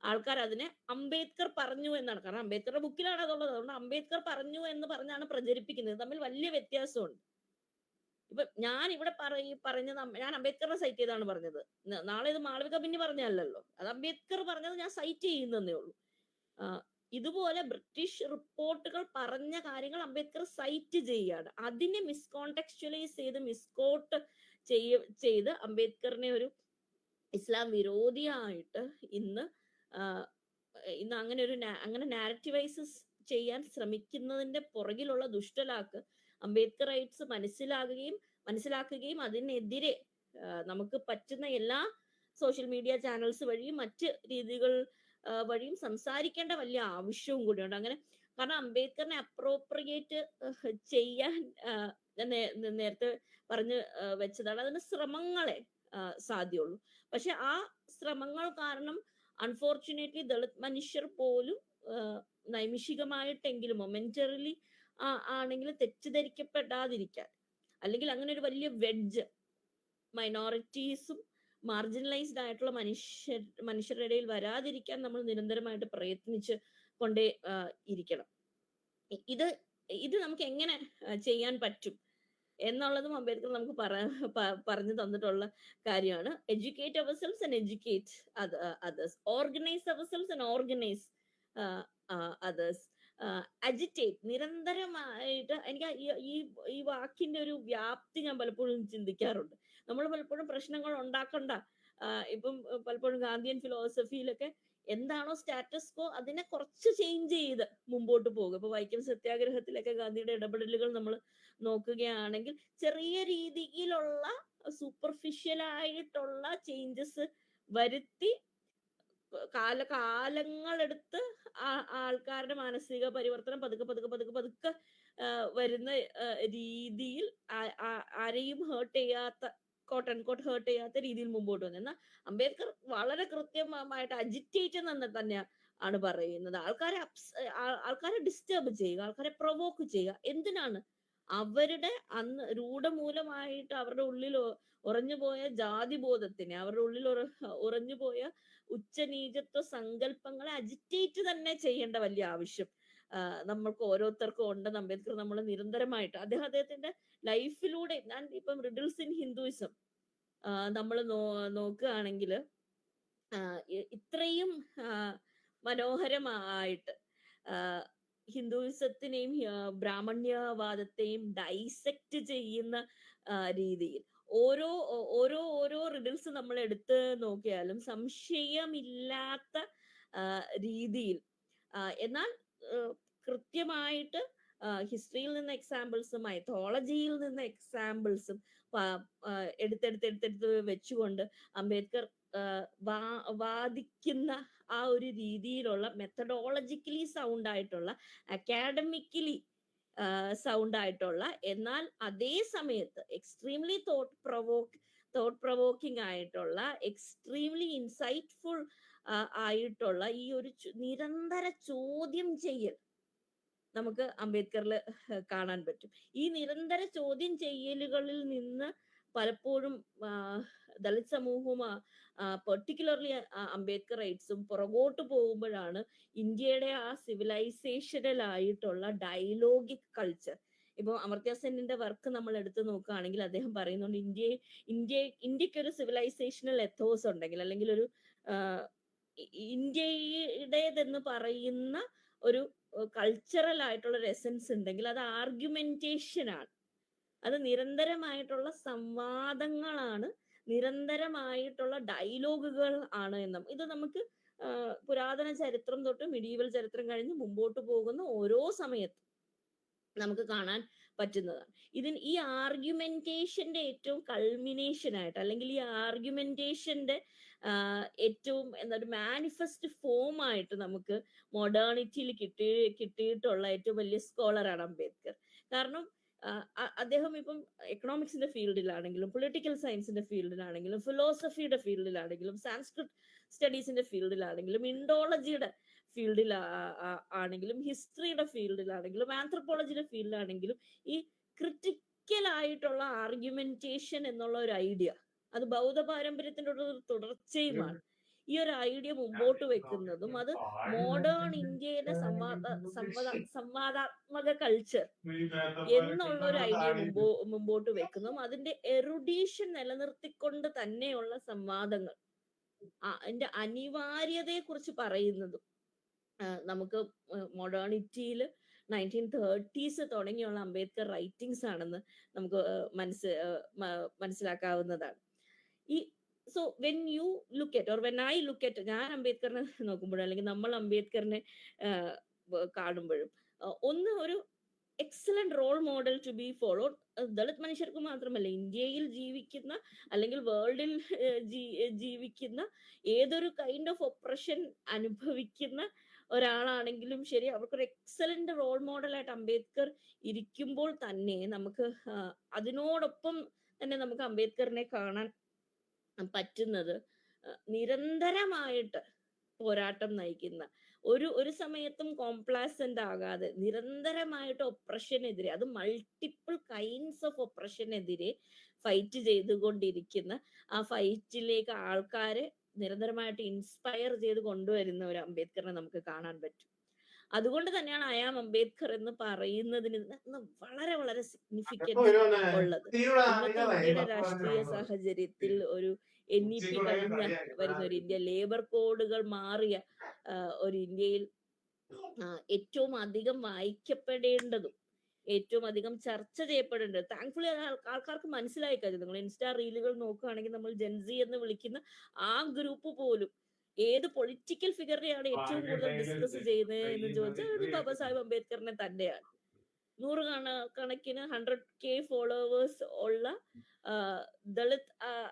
ആൾക്കാർ അതിനെ അംബേദ്കർ പറഞ്ഞു എന്നാണ്, കാരണം അംബേദ്കറുടെ ബുക്കിലാണ് അതുള്ളത്, അതുകൊണ്ട് അംബേദ്കർ പറഞ്ഞു എന്ന് പറഞ്ഞാണ് പ്രചരിപ്പിക്കുന്നത്. തമ്മിൽ വലിയ വ്യത്യാസമുണ്ട്. ഇപ്പൊ ഞാൻ ഇവിടെ പറഞ്ഞത് ഞാൻ അംബേദ്കറിനെ സൈറ്റ് ചെയ്താണ് പറഞ്ഞത്, നാളെ ഇത് മാളവിക പിന്നെ പറഞ്ഞല്ലോ, അത് അംബേദ്കർ പറഞ്ഞത് ഞാൻ സൈറ്റ് ചെയ്യുന്നതേ ഉള്ളൂ. ഇതുപോലെ ബ്രിട്ടീഷ് റിപ്പോർട്ടുകൾ പറഞ്ഞ കാര്യങ്ങൾ അംബേദ്കർ സൈറ്റ് ചെയ്യാണ്, അതിനെ മിസ്കോണ്ടെക്ച്വലൈസ് ചെയ്ത് മിസ്കോട്ട് ചെയ്ത് അംബേദ്കറിനെ ഒരു ഇസ്ലാം വിരോധിയായിട്ട് ഇന്ന് അങ്ങനെ നാരറ്റീവൈസസ് ചെയ്യാൻ ശ്രമിക്കുന്നതിന്റെ പുറകിലുള്ള ദുഷ്ടലാക്ക് അംബേദ്കർ റൈറ്റ്സ് മനസ്സിലാക്കുകയും അതിനെതിരെ നമുക്ക് പറ്റുന്ന എല്ലാ സോഷ്യൽ മീഡിയ ചാനൽസ് വഴിയും മറ്റ് രീതികൾ വഴിയും സംസാരിക്കേണ്ട വലിയ ആവശ്യവും കൂടിയുണ്ട്. അങ്ങനെ കാരണം അംബേദ്കറിനെ അപ്രോപ്രിയേറ്റ് ചെയ്യാൻ നേരത്തെ പറഞ്ഞു വെച്ചതാണ്, അതിന് ശ്രമങ്ങളെ സാധ്യമുള്ളൂ. പക്ഷെ ആ ശ്രമങ്ങൾ കാരണം അൺഫോർച്ചുനേറ്റ്ലി ദളിത് മനുഷ്യർ പോലും നൈമിഷികമായിട്ടെങ്കിലും മൊമെന്ററിലി ആണെങ്കിലും തെറ്റിദ്ധരിക്കപ്പെടാതിരിക്കാൻ, അല്ലെങ്കിൽ അങ്ങനെ ഒരു വലിയ വെഡ്ജ് മൈനോറിറ്റീസും മാർജിനലൈസ്ഡ് ആയിട്ടുള്ള മനുഷ്യരുടെ ഇടയിൽ വരാതിരിക്കാൻ നമ്മൾ നിരന്തരമായിട്ട് പ്രയത്നിച്ച് കൊണ്ടേ ഇരിക്കണം. ഇത് നമുക്ക് എങ്ങനെ ചെയ്യാൻ പറ്റും എന്നുള്ളതും അംബേദ്കർ നമുക്ക് പറഞ്ഞു തന്നിട്ടുള്ള കാര്യമാണ്. Educate ourselves and educate others, organise ourselves and organise others, agitate. നിരന്തരമായിട്ട് എനിക്ക് ഈ വാക്കിന്റെ ഒരു വ്യാപ്തി ഞാൻ പലപ്പോഴും ചിന്തിക്കാറുണ്ട്. നമ്മൾ പലപ്പോഴും പ്രശ്നങ്ങൾ ഉണ്ടാക്കണ്ട, ഇപ്പം പലപ്പോഴും ഗാന്ധിയൻ ഫിലോസഫിയിലൊക്കെ എന്താണോ സ്റ്റാറ്റസ് കോ അതിനെ കുറച്ച് ചേഞ്ച് ചെയ്ത് മുമ്പോട്ട് പോകും. ഇപ്പൊ വൈക്കം സത്യാഗ്രഹത്തിലൊക്കെ ഗാന്ധിയുടെ ഇടപെടലുകൾ നമ്മൾ നോക്കുകയാണെങ്കിൽ ചെറിയ രീതിയിലുള്ള സൂപ്പർഫിഷ്യൽ ആയിട്ടുള്ള ചേഞ്ചസ് വരുത്തി കാലങ്ങളെടുത്ത് ആൾക്കാരുടെ മാനസിക പരിവർത്തനം പതുക്കെ വരുന്ന രീതിയിൽ ആരെയും ഹേർട്ട് ചെയ്യാത്ത ഹേർട്ട് ചെയ്യാത്ത രീതിയിൽ മുമ്പോട്ട് വന്നു. എന്നാൽ അംബേദ്കർ വളരെ കൃത്യമായിട്ട് അജിറ്റേറ്റ് എന്ന് തന്നെയാ ആണ് പറയുന്നത്. ആൾക്കാരെ ഡിസ്റ്റർബ് ചെയ്യുക, ആൾക്കാരെ പ്രൊവോക്ക് ചെയ്യുക. എന്തിനാണ്? അവരുടെ അന്ന് രൂഢമൂലമായിട്ട് അവരുടെ ഉള്ളിൽ ഉറഞ്ഞുപോയ ജാതിബോധത്തിനെ, അവരുടെ ഉള്ളിൽ ഉറഞ്ഞുപോയ ഉച്ചനീചത്വ സങ്കല്പങ്ങളെ അജിറ്റേറ്റ് തന്നെ ചെയ്യേണ്ട വലിയ ആവശ്യം നമ്മൾക്ക് ഓരോരുത്തർക്കും ഉണ്ടെന്ന് അംബേദ്കർ നമ്മൾ നിരന്തരമായിട്ട് അദ്ദേഹത്തിന്റെ ലൈഫിലൂടെ, ഞാൻ ഇപ്പം റിഡിൽസ് ഇൻ ഹിന്ദുയിസം നമ്മൾ നോക്കുകയാണെങ്കിൽ ഇത്രയും മനോഹരമായിട്ട് ഹിന്ദുയിസത്തിനെയും ബ്രാഹ്മണ്യവാദത്തെയും ഡൈസെക്റ്റ് ചെയ്യുന്ന രീതിയിൽ ഓരോ ഓരോ ഓരോ റിഡിൽസ് നമ്മൾ എടുത്ത് നോക്കിയാലും സംശയമില്ലാത്ത രീതിയിൽ, എന്നാൽ കൃത്യമായിട്ട് ഹിസ്റ്ററിയിൽ നിന്ന് എക്സാമ്പിൾസും മൈത്തോളജിയിൽ നിന്ന് എക്സാമ്പിൾസും എടുത്തെടുത്ത് വെച്ചുകൊണ്ട് അംബേദ്കർ വാദിക്കുന്ന ആ ഒരു രീതിയിലുള്ള മെത്തഡോളജിക്കലി സൗണ്ട് ആയിട്ടുള്ള, അക്കാഡമിക്കലി സൗണ്ട് ആയിട്ടുള്ള, എന്നാൽ അതേ സമയത്ത് എക്സ്ട്രീംലി തോട്ട് പ്രൊവോക്കിംഗ് ആയിട്ടുള്ള, എക്സ്ട്രീംലി ഇൻസൈറ്റ്ഫുൾ ആയിട്ടുള്ള ഈ ഒരു നിരന്തര ചോദ്യം ചെയ്യൽ നമുക്ക് അംബേദ്കറിൽ കാണാൻ പറ്റും. ഈ നിരന്തര ചോദ്യം ചെയ്യലുകളിൽ നിന്ന് പലപ്പോഴും ദളിത് സമൂഹവും പെർട്ടിക്കുലർലി അംബേദ്കറൈറ്റ്സും പുറകോട്ട് പോകുമ്പോഴാണ് ഇന്ത്യയുടെ ആ സിവിലൈസേഷനൽ ആയിട്ടുള്ള ഡയലോഗിക് കൾച്ചർ. ഇപ്പൊ അമർത്യ സെന്നിന്റെ വർക്ക് നമ്മൾ എടുത്തു നോക്കുകയാണെങ്കിൽ അദ്ദേഹം പറയുന്നുണ്ട്, ഇന്ത്യക്ക് ഒരു സിവിലൈസേഷണൽ എത്തോസ് ഉണ്ടെങ്കിൽ, അല്ലെങ്കിൽ ഒരു ഇന്ത്യയുടേതെന്ന് പറയുന്ന ഒരു കൾച്ചറൽ ആയിട്ടുള്ള ഒരു എസൻസ് ഉണ്ടെങ്കിൽ അത് ആർഗ്യുമെന്റേഷൻ ആണ്, അത് നിരന്തരമായിട്ടുള്ള സംവാദങ്ങളാണ്, നിരന്തരമായിട്ടുള്ള ഡയലോഗുകൾ ആണ് എന്നും. ഇത് നമുക്ക് പുരാതന ചരിത്രം തൊട്ട് മിഡീവൽ ചരിത്രം കഴിഞ്ഞ് മുമ്പോട്ട് പോകുന്ന ഓരോ സമയത്തും നമുക്ക് കാണാൻ പറ്റുന്നതാണ്. ഈ ആർഗ്യുമെന്റേഷന്റെ ഏറ്റവും കൾമിനേഷൻ ആയിട്ട്, അല്ലെങ്കിൽ ഈ ആർഗ്യുമെന്റേഷന്റെ ഏറ്റവും ഒരു മാനിഫെസ്റ്റ് ഫോം ആയിട്ട് നമുക്ക് മോഡേണിറ്റിയിൽ കിട്ടിയിട്ടുള്ള ഏറ്റവും വലിയ സ്കോളറാണ് അംബേദ്കർ. കാരണം അദ്ദേഹം ഇപ്പം എക്കണോമിക്സിന്റെ ഫീൽഡിലാണെങ്കിലും, പൊളിറ്റിക്കൽ സയൻസിന്റെ ഫീൽഡിലാണെങ്കിലും, ഫിലോസഫിയുടെ ഫീൽഡിലാണെങ്കിലും, സാൻസ്ക്രിറ്റ് സ്റ്റഡീസിന്റെ ഫീൽഡിലാണെങ്കിലും, ഇൻഡോളജിയുടെ ഫീൽഡിൽ ആണെങ്കിലും, ഹിസ്റ്ററിയുടെ ഫീൽഡിലാണെങ്കിലും, ആന്ത്രപ്പോളജിയുടെ ഫീൽഡിലാണെങ്കിലും, ഈ ക്രിട്ടിക്കൽ ആയിട്ടുള്ള ആർഗ്യുമെന്റേഷൻ എന്നുള്ള ഒരു ഐഡിയ, അത് ബൗദ്ധ പാരമ്പര്യത്തിന്റെ ഒരു തുടർച്ചയുമാണ്. ഈ ഒരു ഐഡിയ മുമ്പോട്ട് വെക്കുന്നതും അത് മോഡേൺ ഇന്ത്യയിലെ സംവാദാത്മക കൾച്ചർ എന്നുള്ള ഒരു ഐഡിയ മുമ്പോട്ട് വെക്കുന്നതും അതിന്റെ എറുഡീഷൻ നിലനിർത്തിക്കൊണ്ട് തന്നെയുള്ള സംവാദങ്ങൾ, അതിന്റെ അനിവാര്യതയെ കുറിച്ച് പറയുന്നതും നമുക്ക് മോഡേണിറ്റിയിൽ 1930s തുടങ്ങിയുള്ള അംബേദ്കർ റൈറ്റിംഗ്സ് ആണെന്ന് നമുക്ക് മനസ്സിലാക്കാവുന്നതാണ്. So when you look at, or when I look at, ഞാൻ അംബേദ്കറിനെ നോക്കുമ്പോഴും അല്ലെങ്കിൽ നമ്മൾ അംബേദ്കറിനെ കാണുമ്പോഴും ഒരു excellent role model to be followed Dalit മനുഷ്യർക്ക് മാത്രമല്ല, ഇന്ത്യയിൽ ജീവിക്കുന്ന അല്ലെങ്കിൽ വേൾഡിൽ ജീവിക്കുന്ന ഏതൊരു കൈൻഡ് ഓഫ് ഒപ്രഷൻ അനുഭവിക്കുന്ന ഒരാളാണെങ്കിലും ശരി, അവർക്കൊരു എക്സലന്റ് റോൾ മോഡലായിട്ട് അംബേദ്കർ ഇരിക്കുമ്പോൾ തന്നെ നമുക്ക് അതിനോടൊപ്പം തന്നെ നമുക്ക് അംബേദ്കറിനെ കാണാൻ പറ്റുന്നത് നിരന്തരമായിട്ട് പോരാട്ടം നയിക്കുന്ന, ഒരു സമയത്തും കോംപ്ലാസന്റ് ആകാതെ നിരന്തരമായിട്ട് ഒപ്രഷനെതിരെ, അത് മൾട്ടിപ്പിൾ കൈൻഡ്സ് ഓഫ് ഒപ്രഷനെതിരെ ഫൈറ്റ് ചെയ്തുകൊണ്ടിരിക്കുന്ന, ആ ഫൈറ്റിലേക്ക് ആൾക്കാരെ നിരന്തരമായിട്ട് ഇൻസ്പയർ ചെയ്ത് കൊണ്ടുവരുന്ന ഒരു അംബേദ്കറിനെ നമുക്ക് കാണാൻ പറ്റും. അതുകൊണ്ട് തന്നെയാണ് ഐ ആം അംബേദ്കർ എന്ന് പറയുന്നതിന് വളരെ വളരെ സിഗ്നിഫിക്കൻസ് ഉള്ളത്. ഇന്നത്തെ ഇന്ത്യയുടെ രാഷ്ട്രീയ സാഹചര്യത്തിൽ ഒരു NEP കഴിഞ്ഞ വരുന്ന ഒരു ഇന്ത്യ, ലേബർ കോഡുകൾ മാറിയ ഒരു ഇന്ത്യയിൽ ഏറ്റവും അധികം വായിക്കപ്പെടേണ്ടതും ഏറ്റവും അധികം ചർച്ച ചെയ്യപ്പെടേണ്ടത്, താങ്ക്ഫുള്ളി ആൾക്കാർക്ക് മനസ്സിലായി കഴിഞ്ഞു. നിങ്ങൾ ഇൻസ്റ്റാ റീലുകൾ നോക്കുകയാണെങ്കിൽ നമ്മൾ ജെൻസി എന്ന് വിളിക്കുന്ന ആ ഗ്രൂപ്പ് പോലും ഏത് പൊളിറ്റിക്കൽ ഫിഗറിനെയാണ് ഏറ്റവും കൂടുതൽ ഡിസ്കസ് ചെയ്യുന്നത് എന്ന് ചോദിച്ചാൽ അത് ബാബാ സാഹിബ് അംബേദ്കറിനെ തന്നെയാണ്. നൂറുകണക്കിന് 100K ഫോളോവേഴ്സ് ഉള്ള ദളിത്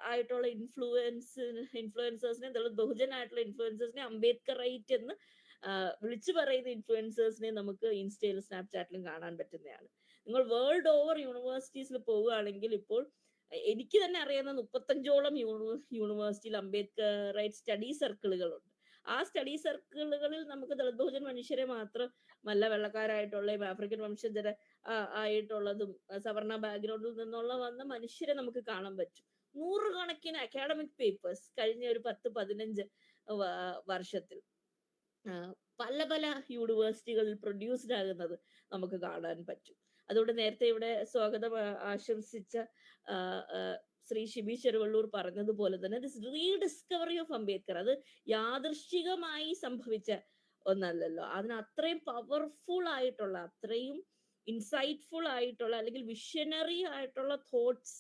ആയിട്ടുള്ള ഇൻഫ്ലുവൻസേഴ്സിനെ, ദളിത് ബഹുജൻ ആയിട്ടുള്ള ഇൻഫ്ലുവൻസേഴ്സിനെ അംബേദ്കറൈറ്റ് എന്ന് വിളിച്ചു പറയുന്ന ഇൻഫ്ലുവൻസേഴ്സിനെ നമുക്ക് ഇൻസ്റ്റയിലും സ്നാപ്ചാറ്റിലും കാണാൻ പറ്റുന്നതാണ്. നിങ്ങൾ വേൾഡ് ഓവർ യൂണിവേഴ്സിറ്റീസിൽ പോവുകയാണെങ്കിൽ ഇപ്പോൾ എനിക്ക് തന്നെ അറിയുന്ന 35ഓളം യൂണിവേഴ്സിറ്റിയിൽ അംബേദ്കറൈറ്റ് സ്റ്റഡി സർക്കിളുകളുണ്ട്. ആ സ്റ്റഡി സർക്കിളുകളിൽ നമുക്ക് ദളിത് ബഹുജൻ മനുഷ്യരെ മാത്രമല്ല, വെള്ളക്കാരായിട്ടുള്ളയും ആഫ്രിക്കൻ വംശജരെ ആയിട്ടുള്ളതും സവർണ ബാക്ക്ഗ്രൗണ്ടിൽ നിന്നുള്ള വന്ന മനുഷ്യരെ നമുക്ക് കാണാൻ പറ്റും. നൂറുകണക്കിന് അക്കാഡമിക് പേപ്പേഴ്സ് കഴിഞ്ഞ ഒരു 10-15 വർഷത്തിൽ പല പല യൂണിവേഴ്സിറ്റികളിൽ പ്രൊഡ്യൂസ്ഡ് ആകുന്നത് നമുക്ക് കാണാൻ പറ്റും. അതുകൊണ്ട് നേരത്തെ ഇവിടെ സ്വാഗതം ആശംസിച്ച ശ്രീ ഷിബി ചെറുവള്ളൂർ പറഞ്ഞതുപോലെ തന്നെ ദിസ് റീഡിസ്കവറി ഓഫ് അംബേദ്കർ അത് യാദൃശ്ചികമായി സംഭവിച്ച ഒന്നല്ലല്ലോ. അതിന് അത്രയും പവർഫുൾ ആയിട്ടുള്ള, അത്രയും ഇൻസൈറ്റ്ഫുൾ ആയിട്ടുള്ള അല്ലെങ്കിൽ വിഷനറി ആയിട്ടുള്ള തോട്ട്സ്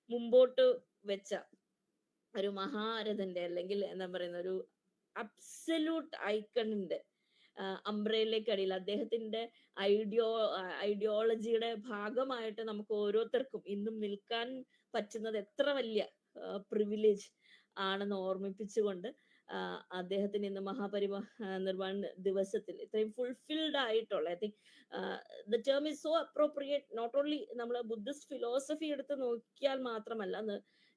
മുമ്പോട്ട് വെച്ച ഒരു മഹാരഥന്റെ അല്ലെങ്കിൽ എന്താ പറയുന്ന ഒരു അബ്സല്യൂട്ട് ഐക്കണിന്റെ അംബ്രയിലേക്കടിയിൽ അദ്ദേഹത്തിന്റെ ഐഡിയോളജിയുടെ ഭാഗമായിട്ട് നമുക്ക് ഓരോരുത്തർക്കും ഇന്നും നിൽക്കാൻ പറ്റുന്നത് എത്ര വലിയ പ്രിവിലേജ് ആണെന്ന് ഓർമ്മിപ്പിച്ചുകൊണ്ട് അദ്ദേഹത്തിന് ഇന്ന് നിർവാൺ ദിവസത്തിൽ ഇത്രയും ഫുൾഫിൽഡ് ആയിട്ടുള്ള, I think the term is so appropriate. Not only നമ്മൾ ബുദ്ധിസ്റ്റ് ഫിലോസഫി എടുത്ത് നോക്കിയാൽ മാത്രമല്ല,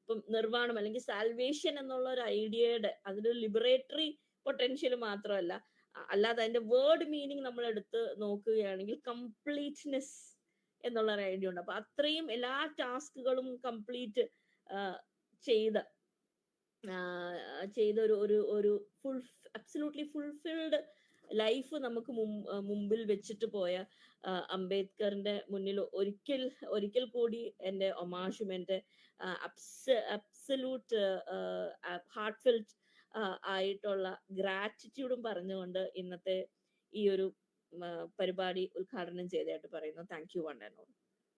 ഇപ്പം നിർവ്വാണം അല്ലെങ്കിൽ സാൽവേഷൻ എന്നുള്ള ഒരു ഐഡിയയുടെ അതിലൊരു ലിബറേറ്ററി പൊട്ടൻഷ്യൽ മാത്രമല്ല, അല്ലാതെ അതിന്റെ വേർഡ് മീനിങ് നമ്മൾ എടുത്ത് നോക്കുകയാണെങ്കിൽ കംപ്ലീറ്റ്നെസ് എന്നുള്ള ഒരു ഐഡിയ ഉണ്ട്. അപ്പൊ അത്രയും എല്ലാ ടാസ്കുകളും കംപ്ലീറ്റ് ചെയ്ത ഒരു അബ്സല്യൂട്ട്ലി ഫുൾഫിൽഡ് ലൈഫ് നമുക്ക് മുമ്പിൽ വെച്ചിട്ട് പോയ അംബേദ്കറിന്റെ മുന്നിൽ ഒരിക്കൽ കൂടി എൻ്റെ ഒമാഷും എൻ്റെ അബ്സല്യൂട്ട് ഹാർട്ട്ഫെൽറ്റ് ആയിട്ടുള്ള ഗ്രാറ്റിറ്റ്യൂഡും പറഞ്ഞുകൊണ്ട് ഇന്നത്തെ ഈ ഒരു പരിപാടി ഉദ്ഘാടനം ചെയ്തതായിട്ട് പറയുന്നു. Thank you one and all.